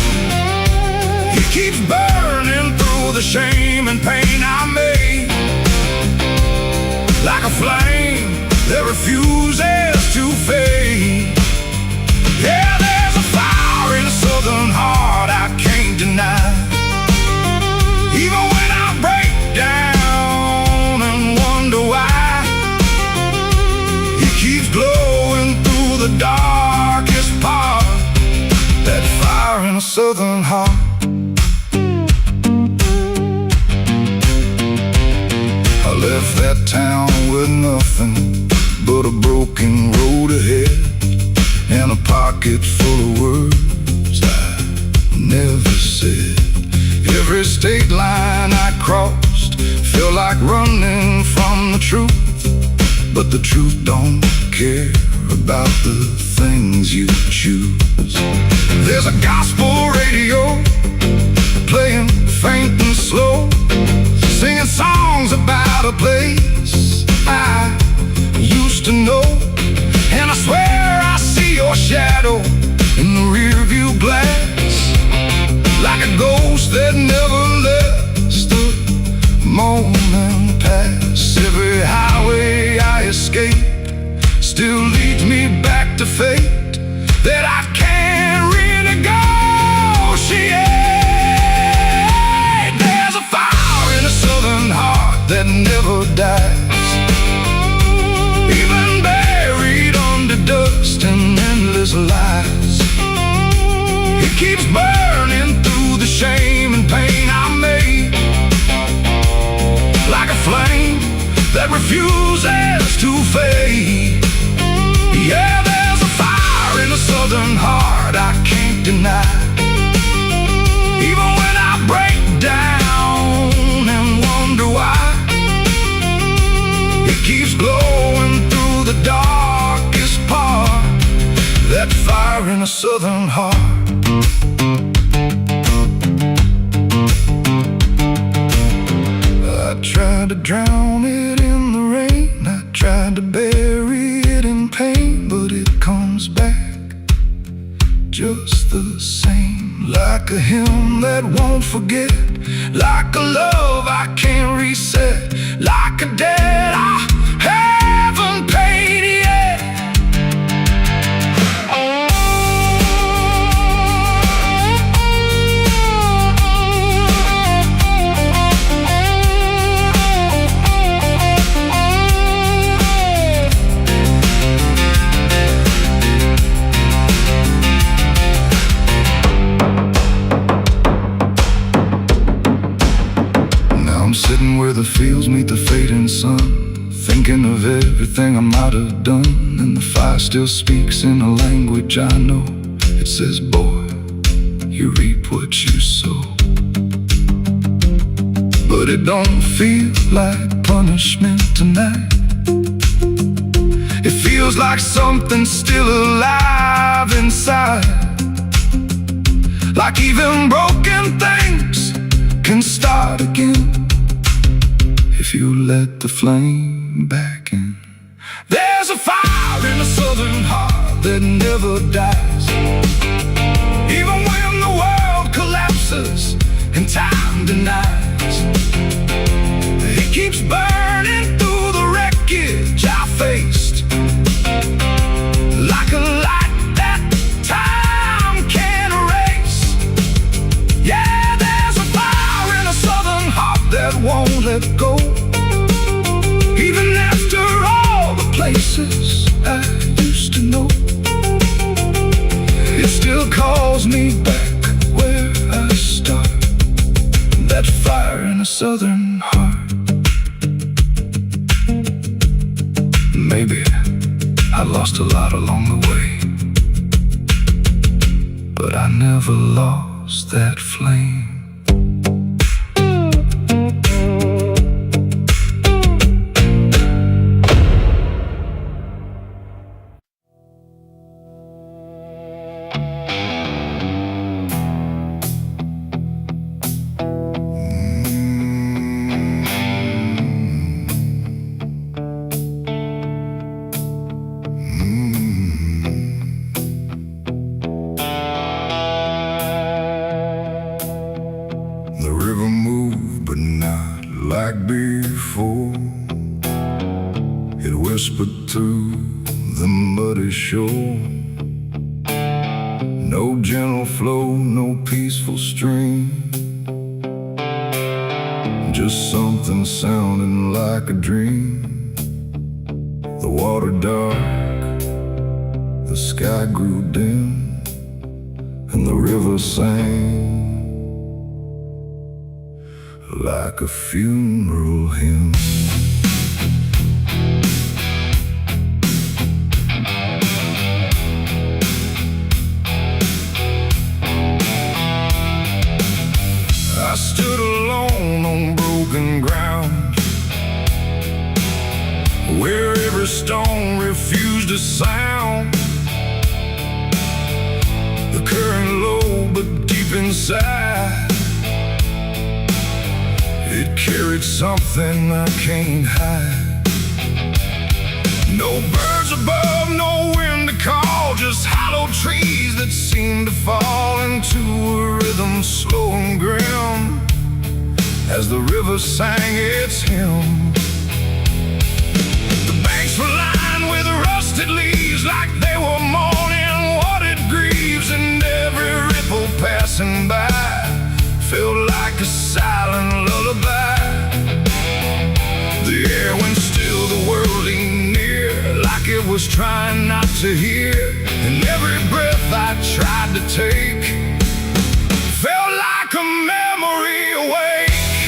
It keeps burning through the shame and pain I made, like a flame that refuses to fade. Yeah, there's a fire in a southern heart I can't deny, even when I break down and wonder why. It keeps glowing through the darkest part, that fire in a southern heart. I left that town with nothing but a broken road ahead, and a pocket full of words I never said. Every state line I crossed felt like running from the truth, but the truth don't care about the things you choose. There's a gospel radio playing faint and slow, singing songs about a place I used to know. And I swear I see your shadow in the rearview glass, like a ghost that never lets the moment pass. Every highway I escape still leads me back to fate that I can't renegotiate. There's a fire in a southern heart that never dies, even buried under dust and endless lies. It keeps burning through the shame and pain I made, like a flame that refuses to fade. Yeah, there's a fire in a southern heart I can't deny, even when I break down and wonder why. It keeps glowing through the darkest part, that fire in a southern heart. tried to drown it in the rain, I tried to bury it in pain, but it comes back just the same. Like a hymn that won't forget, like a love I can't reset, like a debt I haven't paid yet. Sitting where the fields meet the fading sun, thinking of everything I might have done. And the fire still speaks in a language I know. It says, boy, you reap what you sow. But it don't feel like punishment tonight. It feels like something's still alive inside. Like even broken things can start again if you let the flame back in. There's a fire in the southern heart that never dies. Even when the world collapses and time denies, it keeps burning through the wreckage I faced, like a light that time can't erase. Yeah, there's a fire in a southern heart that won't let go. Even after all the places I used to know, it still calls me back where I start. That fire in a southern heart. Maybe I lost a lot along the way, but I never lost that flame. Like before, it whispered to the muddy shore. No gentle flow, no peaceful stream, just something sounding like a dream. The water dark, the sky grew dim, and the river sang like a funeral hymn. I stood alone on broken ground, where every stone refused a sound. The current low but deep inside, it carried something I can't hide. No birds above, no wind to call, just hollow trees that seem to fall into a rhythm slow and grim as the river sang its hymn. The banks were lined with rusted leaves, like they were mourning what it grieves, and every ripple passing by felt like a silent lullaby. The air went still, the world leaned near, like it was trying not to hear. And every breath I tried to take felt like a memory awake.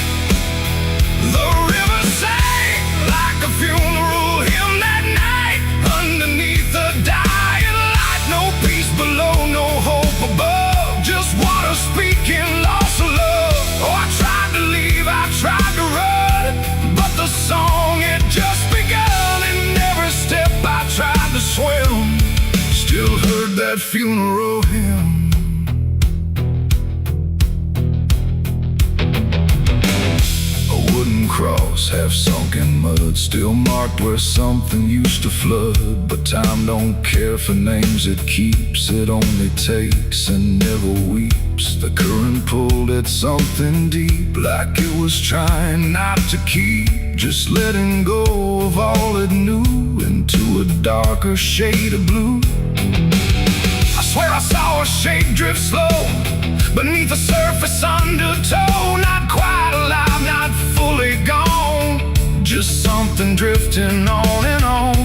The river sang like a funeral hymn that night, underneath the dying light. No peace below, no hope above, just water speaking loss of love. Oh, I tried to leave, I tried to run, but the song had just begun, and every step I tried to swim still heard that funeral hymn. A wooden cross across half-sunken mud, still marked where something used to flood. But time don't care for names it keeps, it only takes and never weeps. The current pulled at something deep, like it was trying not to keep, just letting go of all it knew into a darker shade of blue. I swear I saw a shape drift slow beneath the surface undertow, not quite alive, not fully gone, just something drifting on and on.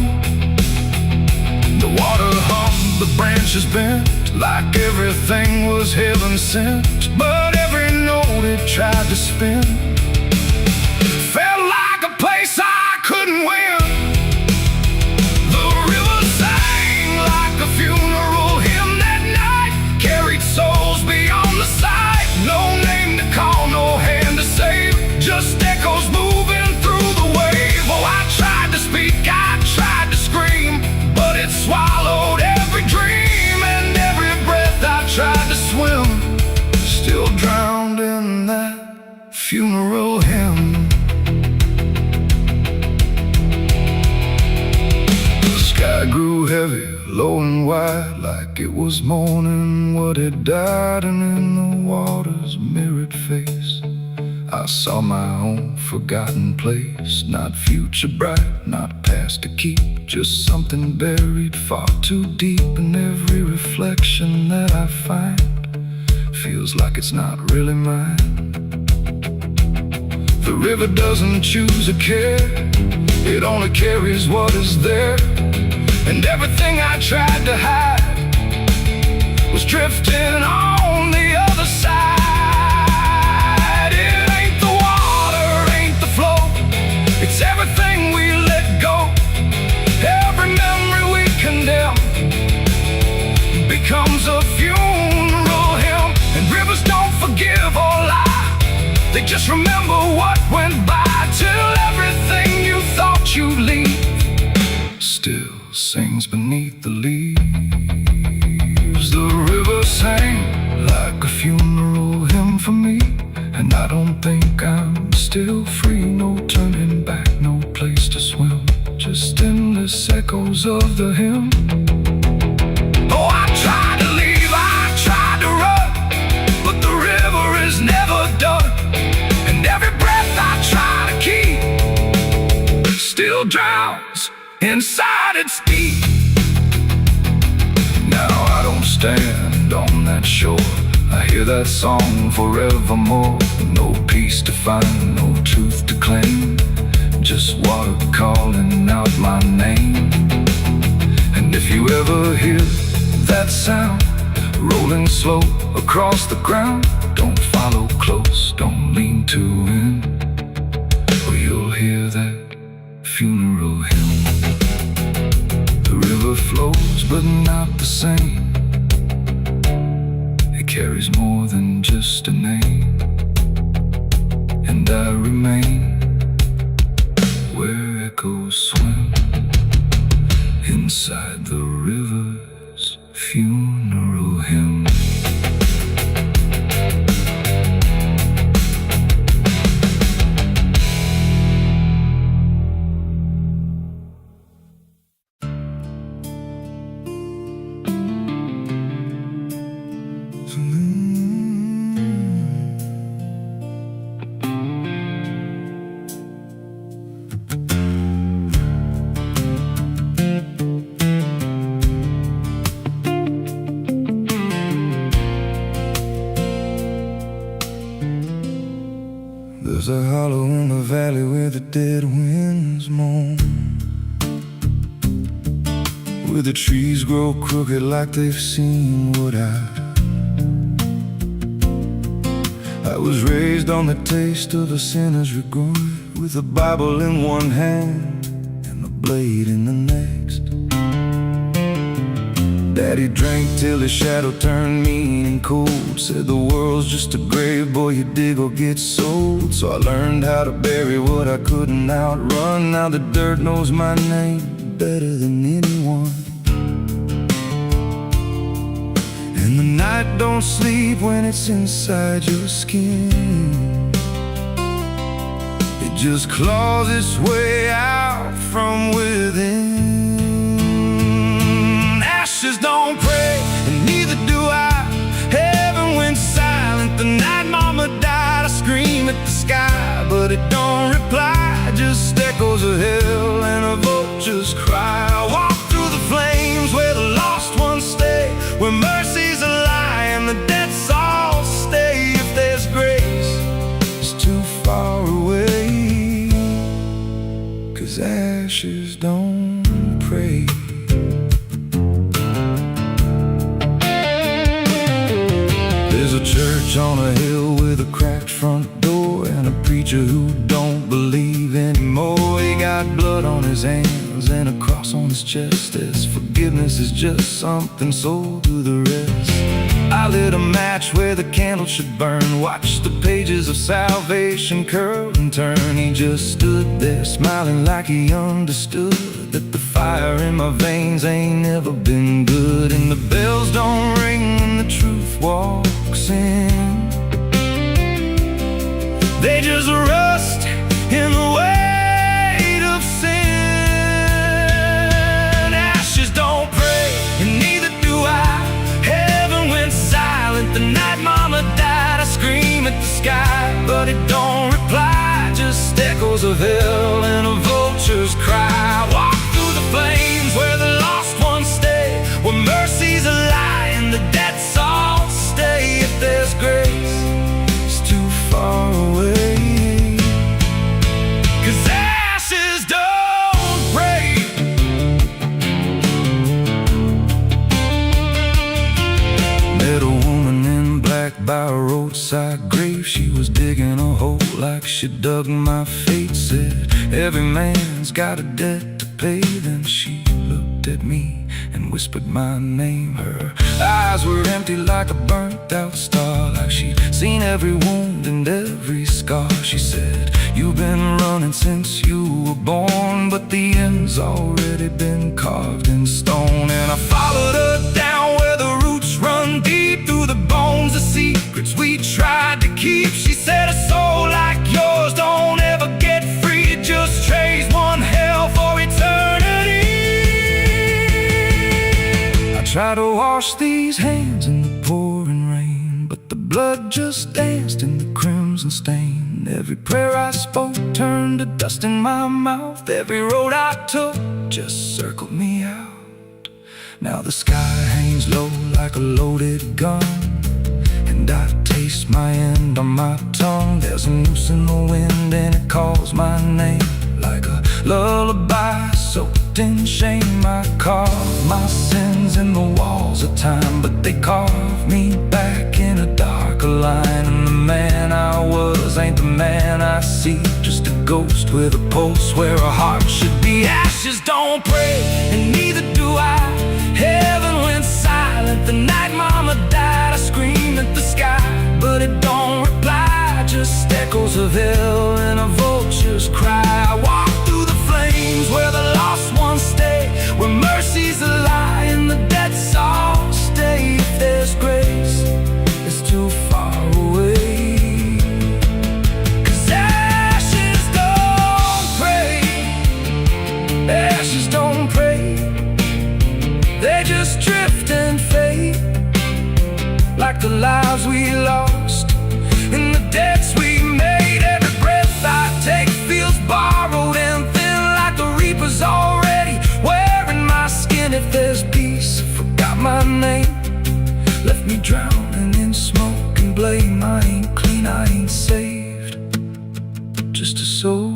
The water hummed, the branches bent, like everything was heaven sent. But every note it tried to spin felt like a place I couldn't win. The river sang like a funeral hymn that night, carried souls beyond the sight. No name to call, no hand to save, just echoes moving through the wave. Oh, I tried to speak, I tried to scream, but it swallowed every dream. And every breath I tried to swim, still drowned in that funeral hymn. The sky grew heavy, low and wide, like it was mourning what had died. And in the water's mirrored face, I saw my own forgotten place. Not future bright, not past to keep, just something buried far too deep. And every reflection that I find feels like it's not really mine. The river doesn't choose a care, it only carries what is there. And everything I tried to hide was drifting on the other side. It ain't the water, ain't the flow, it's everything we let go. Every memory we condemn becomes a funeral hymn. And rivers don't forgive or lie, they just remember what went by, till everything you thought you'd leave still sings beneath the leaves. The river sang like a funeral hymn for me, and I don't think I'm still free. No turning back, no place to swim, just endless echoes of the hymn. Oh, I tried to leave, I tried to run, but the river is never done. And every breath I try to keep still drowns inside its deep. Now I don't stand on that shore, I hear that song forevermore. No peace to find, no truth to claim, just water calling out my name. And if you ever hear that sound rolling slow across the ground, don't follow close, don't lean too in, or you'll hear that funeral hymn. The river flows but not the same, it carries more than just a name. And I remain where echoes swim, inside the river's funeral hymn. There's a hollow in the valley where the dead winds moan, where the trees grow crooked like they've seen what I was raised on the taste of a sinner's regret, with a Bible in one hand and a blade in the next. Daddy drank till his shadow turned mean and cold, said the world's just a grave, boy, you dig or get sold. So I learned how to bury what I couldn't outrun. Now the dirt knows my name better than anyone. And the night don't sleep when it's inside your skin, it just claws its way out from within. Ashes don't pray, and neither do I. Heaven went silent the night mama died. I scream at the sky, but it don't reply. Just echoes of hell and a vulture's cry. I walk through the flames where the lost ones stay, where mercy's a lie and the dead souls stay. If there's grace, it's too far away, 'cause ashes don't pray. There's a church on a hill with a cracked front door and a preacher who don't believe anymore. He got blood on his hands and a cross on his chest, as forgiveness is just something sold to the rest. I lit a match where the candle should burn, watched the pages of salvation curl and turn. He just stood there smiling like he understood that the fire in my veins ain't never been good. And the bells don't ring when the truth walks in, they just rust in the weight of sin. Ashes don't pray, and neither do I. Heaven went silent the night mama died. I scream at the sky, but it don't reply. Just echoes of hell and a vulture's cry. Walk through the flames where the lost ones stay, where mercy's a lie and the dead souls stay. If there's grace, it's too far away, 'cause ashes don't pray. Met a woman in black by a roadside grave. She was digging a hole like she dug my fate. Said every man's got a debt to pay. Then she looked at me and whispered my name. Her eyes were empty like a burnt out star, like she'd seen every wound and every scar. She said, you've been running since you were born, but the end's already been carved in stone. And I followed her down where the roots run deep through the bones, the secrets we tried to keep. She said, a soul like yours don't ever get free. It just trades one hell for eternity. I try to wash these hands in the pouring rain, but the blood just danced in the crimson stain. Every prayer I spoke turned to dust in my mouth. Every road I took just circled me out. Now the sky hangs low like a loaded gun, and I taste my end on my tongue. There's a noose in the wind and it calls my name like a lullaby soaked in shame. I carve my sins in the walls of time, but they carve me back in a darker line. And the man I was ain't the man I see, just a ghost with a pulse where a heart should be. Ashes don't pray, and neither do I. Heaven went silent the night mama died. I screamed at the sky, but it don't reply. Just echoes of hell and a vulture's cry. I walk through the flames where the lost ones stay, where mercy's a lie and the dead souls stay. If there's grace, it's too far away, 'cause ashes don't pray. Ashes don't pray, they just drift and fade, like the lives we lost and the debts we made. Every breath I take feels borrowed and thin, like the reaper's already wearing my skin. If there's peace, forgot my name, left me drowning in smoke and blame. I ain't clean, I ain't saved, just a soul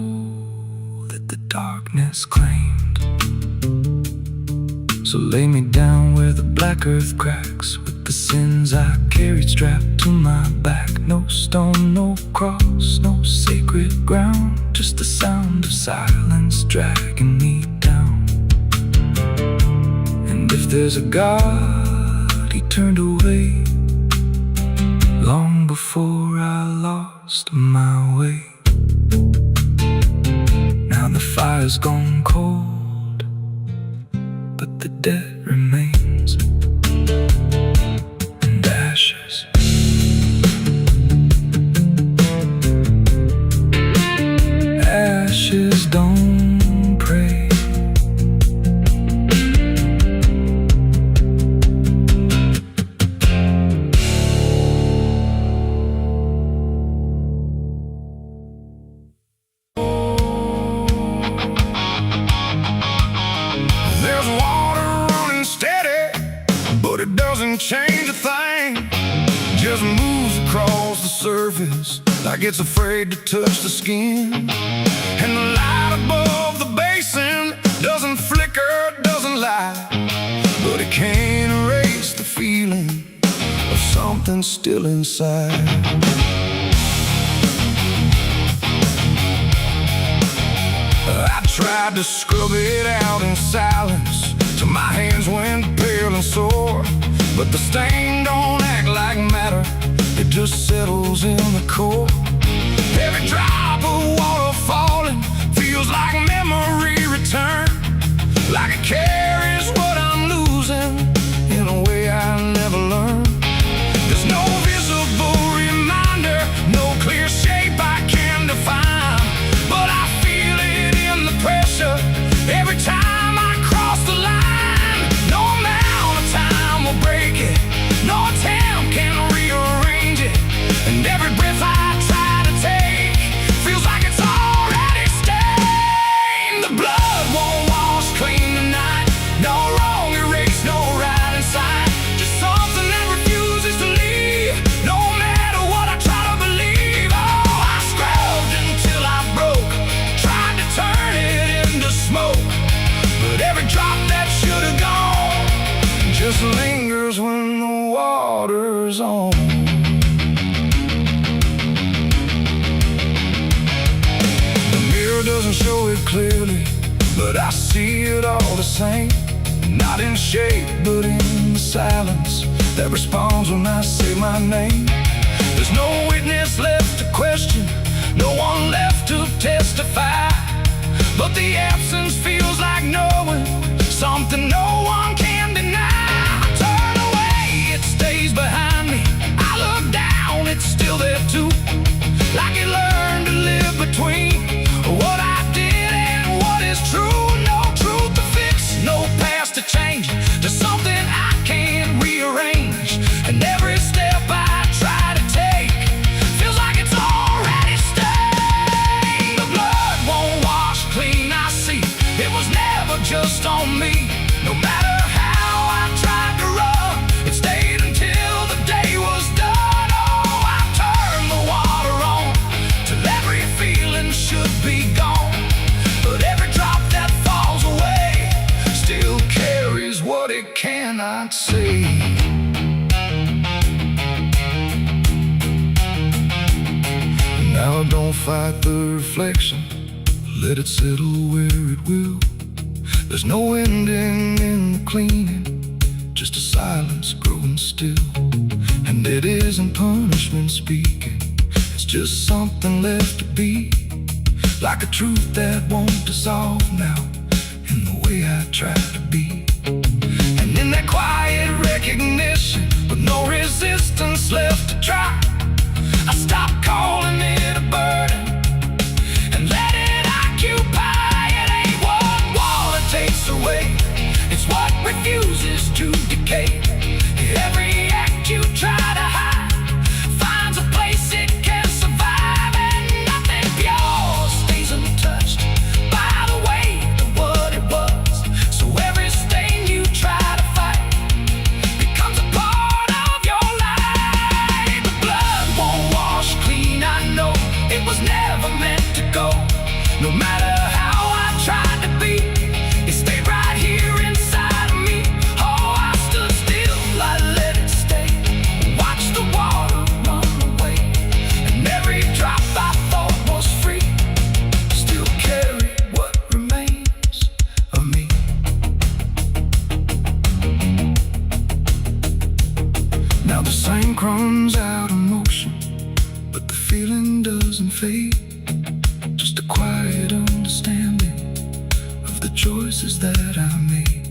that the darkness claimed. So lay me down where the black earth cracks, with the sins I carried strapped to my back. No stone, no cross, no sacred ground, just the sound of silence dragging me down. And if there's a God, he turned away long before I lost my way. Now the fire's gone cold, but the debt remains, and ashes. stranger thing just moves across the surface like it's afraid to touch the skin. And the light above the basin doesn't flicker, doesn't lie, but it can't erase the feeling of something still inside. I tried to scrub it out in silence till my hands went pale and sore, but the stain don't act like matter, it just settles in the core. Every drop of water falling feels like memory return, like it carries what I'm losing in a way I never learned. There's no visible reminder, no clear shape I can define, but I feel it in the pressure every time I cross the line. No amount of time will break it, no attempt can rearrange it, and every breath I try to take feels like it's already stained. The blood won't wash clean tonight, no wrong erased, no right inside, just something that refuses to leave, no matter what I try to believe. Oh, I scrubbed until I broke, tried to turn it into smoke, but every drop that should have gone just lingers when the water's on. The mirror doesn't show it clearly, but I see it all the same. Not in shape, but in the silence that responds when I say my name. There's no witness left to question, no one left to testify, but the absence feels like knowing something no one can deny. I turn away, it stays behind me. I look down, it's still there too, like it learned to live between what I did and what is true. No truth to fix, no past to change, there's something I can't rearrange, and every step I try to take feels like it's already stained. The blood won't wash clean, I see it was never just on me. No matter how I tried to run, it stayed until the day was done. Oh, I turned the water on till every feeling should be gone, but every drop that falls away still carries what it cannot see. Now don't fight the reflection, let it settle where it will. There's no ending in the cleaning, just a silence growing still. And it isn't punishment speaking, it's just something left to be, like a truth that won't dissolve now in the way I try to be. And in that quiet recognition, with no resistance left to try, I stop calling it a burden and let it occupy. It ain't what water takes away, it's what refuses to decay. Every act you try to hide finds a place it can survive, and nothing pure stays untouched by the weight of what it was. So every stain you try to fight becomes a part of your life. The blood won't wash clean, I know it was never meant to go. No matter how I tried to be, it stayed right here inside of me. Oh, I stood still, I let it stay, watched the water run away, and every drop I thought was free still carried what remains of me. Now the sink runs out of motion, but the feeling doesn't fade, just a quiet understanding of the choices that I made.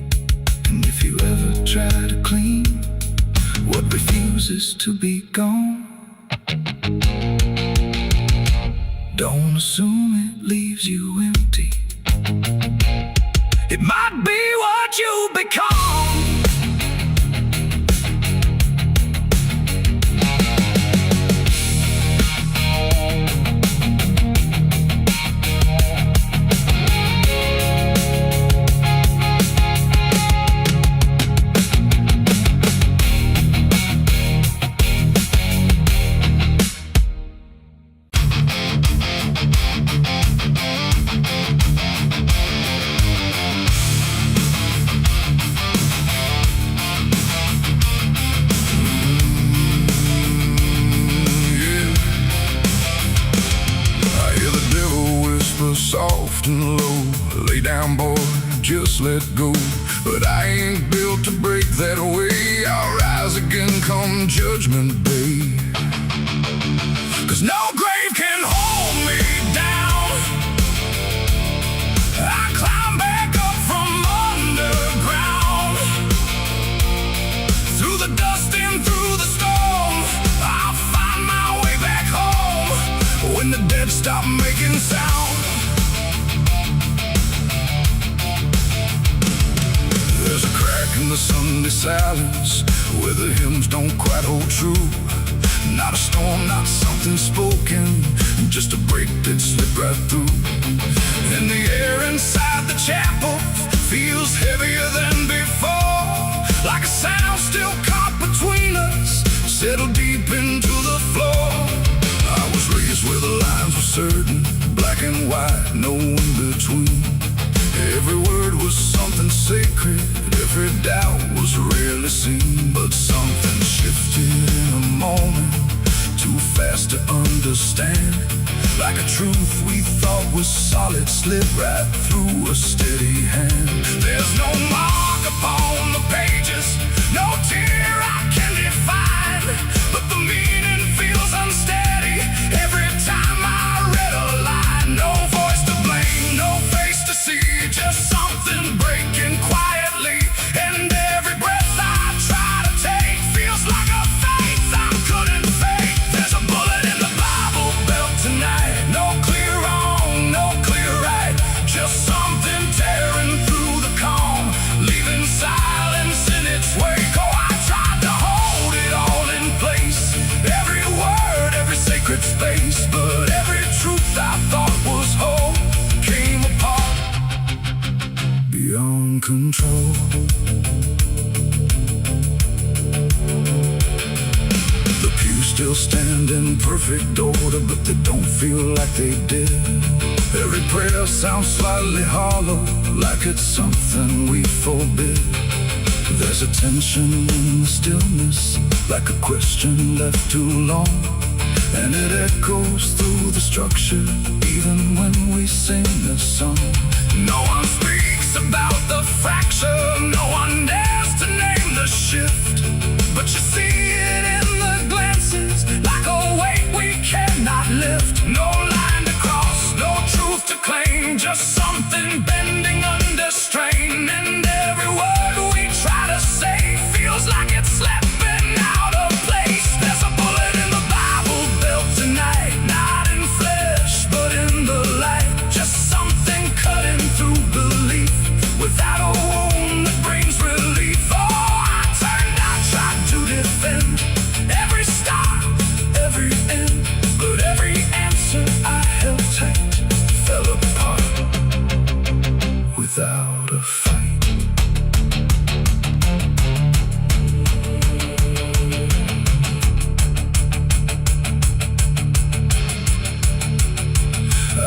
And if you ever try to clean what refuses to be gone, don't assume it leaves you empty. It might be what you become. mountain low. Lay down, boy, just let go. But I ain't built to break that way. I'll rise again come judgment day. 'Cause no grave can hold me down. I climb back up from underground. Through the dust and through the storm, I'll find my way back home. When the dead stop making sound, there's a crack in the Sunday silence where the hymns don't quite hold true. Not a storm, not something spoken, just a break that slipped right through. And the air inside the chapel feels heavier than before, like a sound still caught between us, settled deep into the floor. I was raised where the lines were certain, black and white, no in between. Every word was something sacred, every doubt was rarely seen. But something shifted in a moment, too fast to understand. Like a truth we thought was solid slipped right through a steady hand. There's no mark upon the pages, no tear I can define, but the meaning feels unsteady every time I read a line. No voice to blame, no face to see, just something breaking quietly. And every breath I try to take feels like a faith I couldn't fake. There's a bullet in the Bible belt tonight. No clear wrong, no clear right, just something tearing through the calm, leaving silence in its wake. Oh, I tried to hold it all in place, every word, every sacred space. But every truth I thought was whole came apart beyond control. The pews still stand in perfect order, but they don't feel like they did. Every prayer sounds slightly hollow, like it's something we forbid. There's a tension in the stillness, like a question left too long, and it echoes through the structure, even when we sing this song. No one speaks about the fracture, no one dares to name the shift, but you see it in the glances, like a weight we cannot lift. No line to cross, no truth to claim, just something bending under strain. And every word we try to say feels like it's slipping out of place. There's a bullet in the Bible belt tonight, not in flesh but in the light, just something cutting through belief without a wound that brings relief. Oh, I turned, I tried to defend every start, every end, but every answer I held tight fell apart without a fight.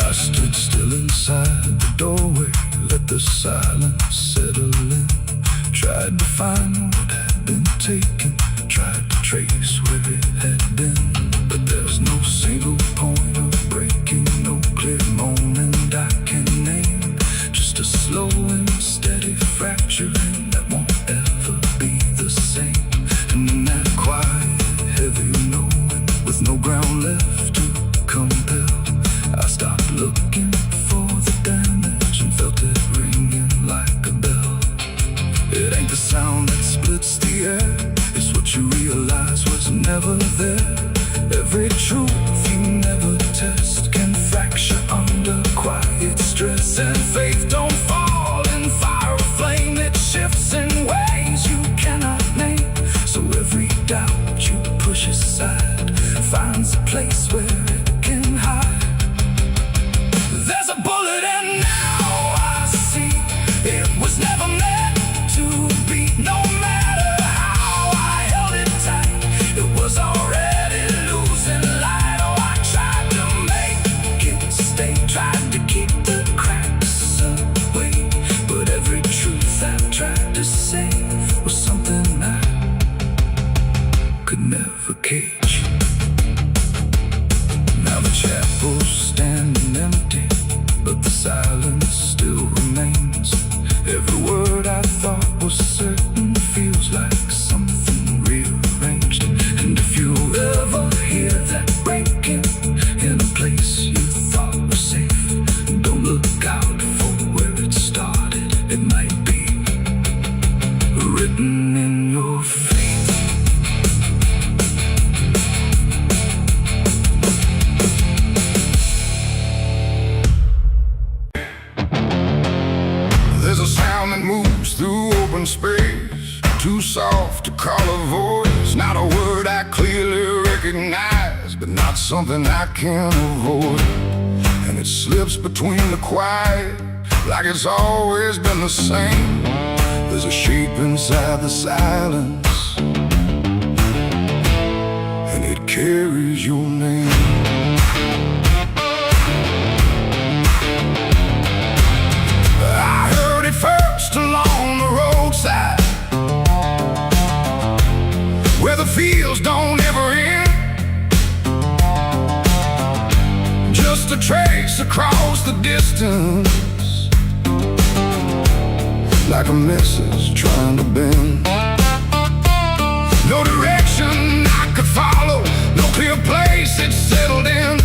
I stood still inside the doorway, let the silence settle in. Tried to find what had been taken, tried to trace where it had been, but there's no single point of breaking, no clear moment I can name. Just a slow and steady fracturing that won't ever be the same. And in that quiet, heavy knowing, with no ground left to compel, I stopped looking for the damage and felt it ringing like a bell. It ain't the sound that splits the air, it's what you realize was never there. Every truth you never test can fracture under quiet stress. And faith don't fall in fire or flame, it shifts in ways you cannot name. So every doubt you push aside finds a place where it can hide. There's a bullet and now I see it was never meant to be. No matter how I held it tight, it was already losing light. Oh, I tried to make it stay, tried to keep the cracks away, but every truth I tried to say was something I could never cage. Now the chapel's standing empty, but the silence still remains. Every word I thought was certain feels like something rearranged. And if you ever hear that breaking in a place you thought was safe, don't look out for where it started. It might be written in your fate. There's a sound that moves through open space, too soft to call a voice. Not a word I clearly recognize, but not something I can avoid. And it slips between the quiet, like it's always been the same. There's a shape inside the silence, and it carries your name. First along the roadside, where the fields don't ever end, just a trace across the distance, like a message trying to bend. No direction I could follow, no clear place it settled in,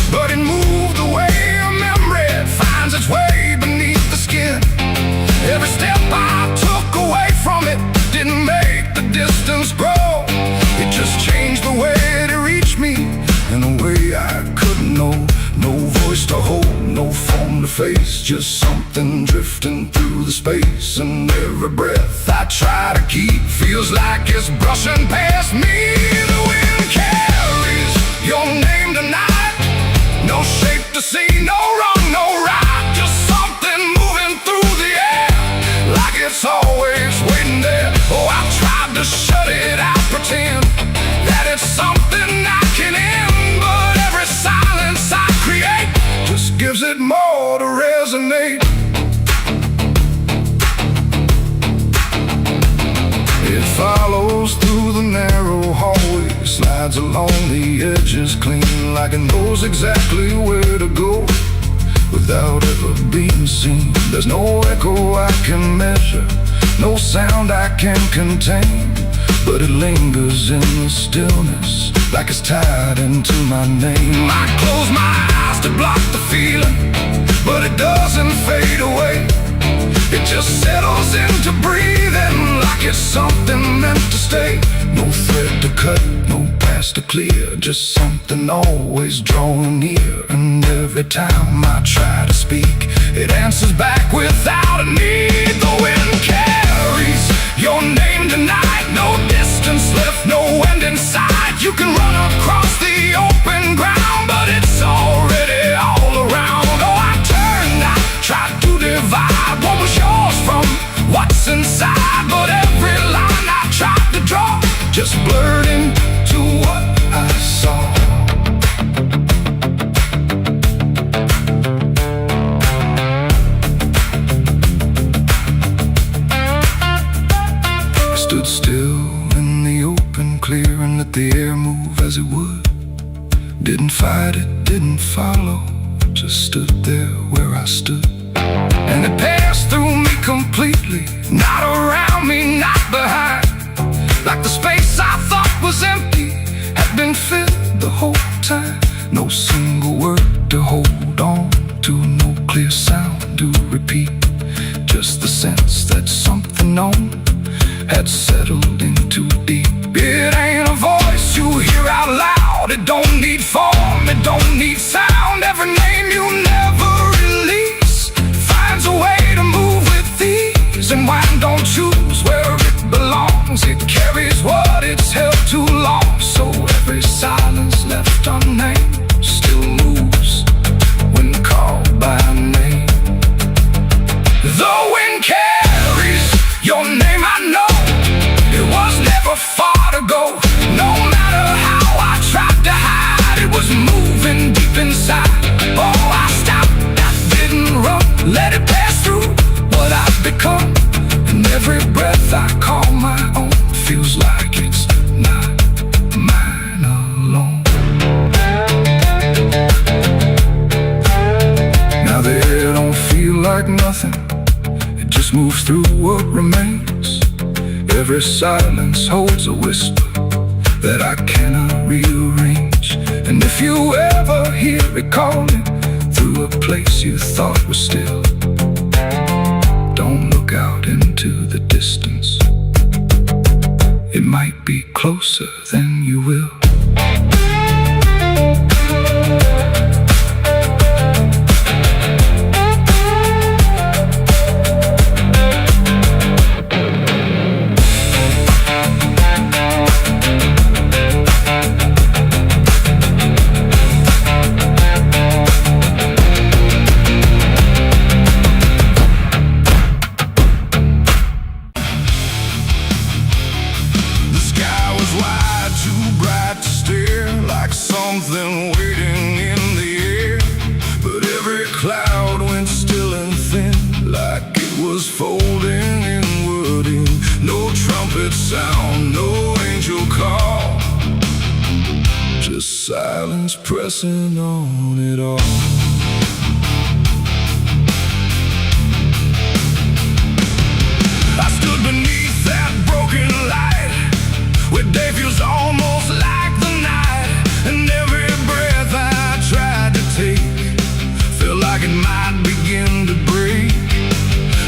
but it moved the way a memory finds its way beneath the skin. Every step I took away from it didn't make the distance grow. It just changed the way it reached me in a way I couldn't know. No voice to hold, no form to face, just something drifting through the space. And every breath I try to keep feels like it's brushing past me. The wind carries your name tonight, no shape to see, no wrong, no right, just something moving through the air, like it's always waiting there. Oh, I tried to shut it out, pretend that it's something I can end, but every silence I create just gives it more to resonate. It follows through the narrow hallway, slides along the edges clean, like it knows exactly where to go without ever being seen. There's no echo I can measure, no sound I can contain, but it lingers in the stillness, like it's tied into my name. I close my eyes to block the feeling, but it doesn't fade away. It just settles into breathing, like it's something meant to stay. No thread to cut, no path to clear, just something always drawing near. And every time I try to speak, it answers back without a need. The wind carries your name tonight, no distance left, no end in sight. You can run across the open ground, but it's already all around. Oh, I turned, I tried to divide what was yours from what's inside, but every line I tried to draw just blurred into what I saw. I stood still in the open, clear, and let the air move as it would. Didn't fight it, didn't follow, just stood there where I stood. And it passed through me completely, not around me, not behind, like the space I thought was empty had been filled the whole time. No single word to hold on to, no clear sound to repeat, just the sense that something known had settled in too deep. It ain't a voice you hear out loud, it don't need form, it don't need sound. Every name you never release finds a way to move with ease, and wine don't choose where it belongs. It carries what it's held too long, so every silence left unnamed still moves when called by name. The wind carries your name, I know it was never far to go. No matter how I tried to hide, it was moving deep inside. Oh, I stopped, I didn't run, let it pass through what I've become. And every breath I call my own feels like it's not mine alone. moves through what remains. Every silence holds a whisper that I cannot rearrange. And if you ever hear it calling through a place you thought was still, don't look out into the distance. It might be closer than you will. Something waiting in the air, but every cloud went still and thin, like it was folding inward in. No trumpet sound, no angel call, just silence pressing on it all. I stood beneath that broken light, where day feels almost like the night. And every breath I tried to take felt like it might begin to break.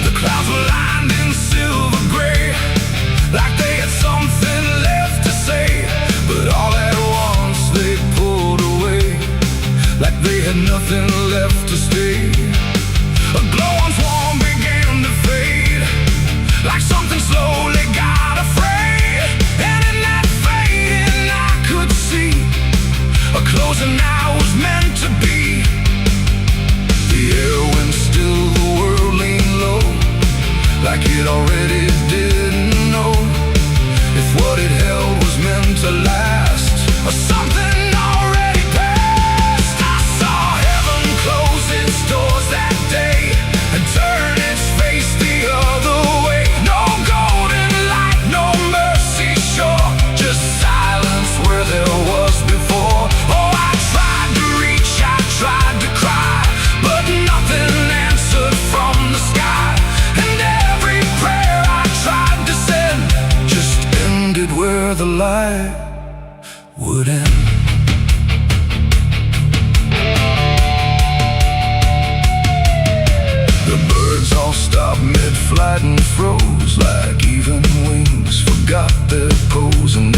The clouds were lined in silver gray, like they had something left to say. But all at once they pulled away, like they had nothing left to stay. A glow once warm began to fade, like something slowly got afraid. And in that fading I could see a closing I was meant to be. The air went still, the world leaned low, like it already didn't know if what it held was meant to last, or something already passed. I saw heaven close its doors that day and turn its face the other way. No golden light, no mercy shore, just silence where there was before. Oh, I tried to reach, I tried to cry, but nothing answered from the sky. And every prayer I tried to send just ended where the light would end. The birds all stopped mid-flight and froze, like even wings forgot their pose. And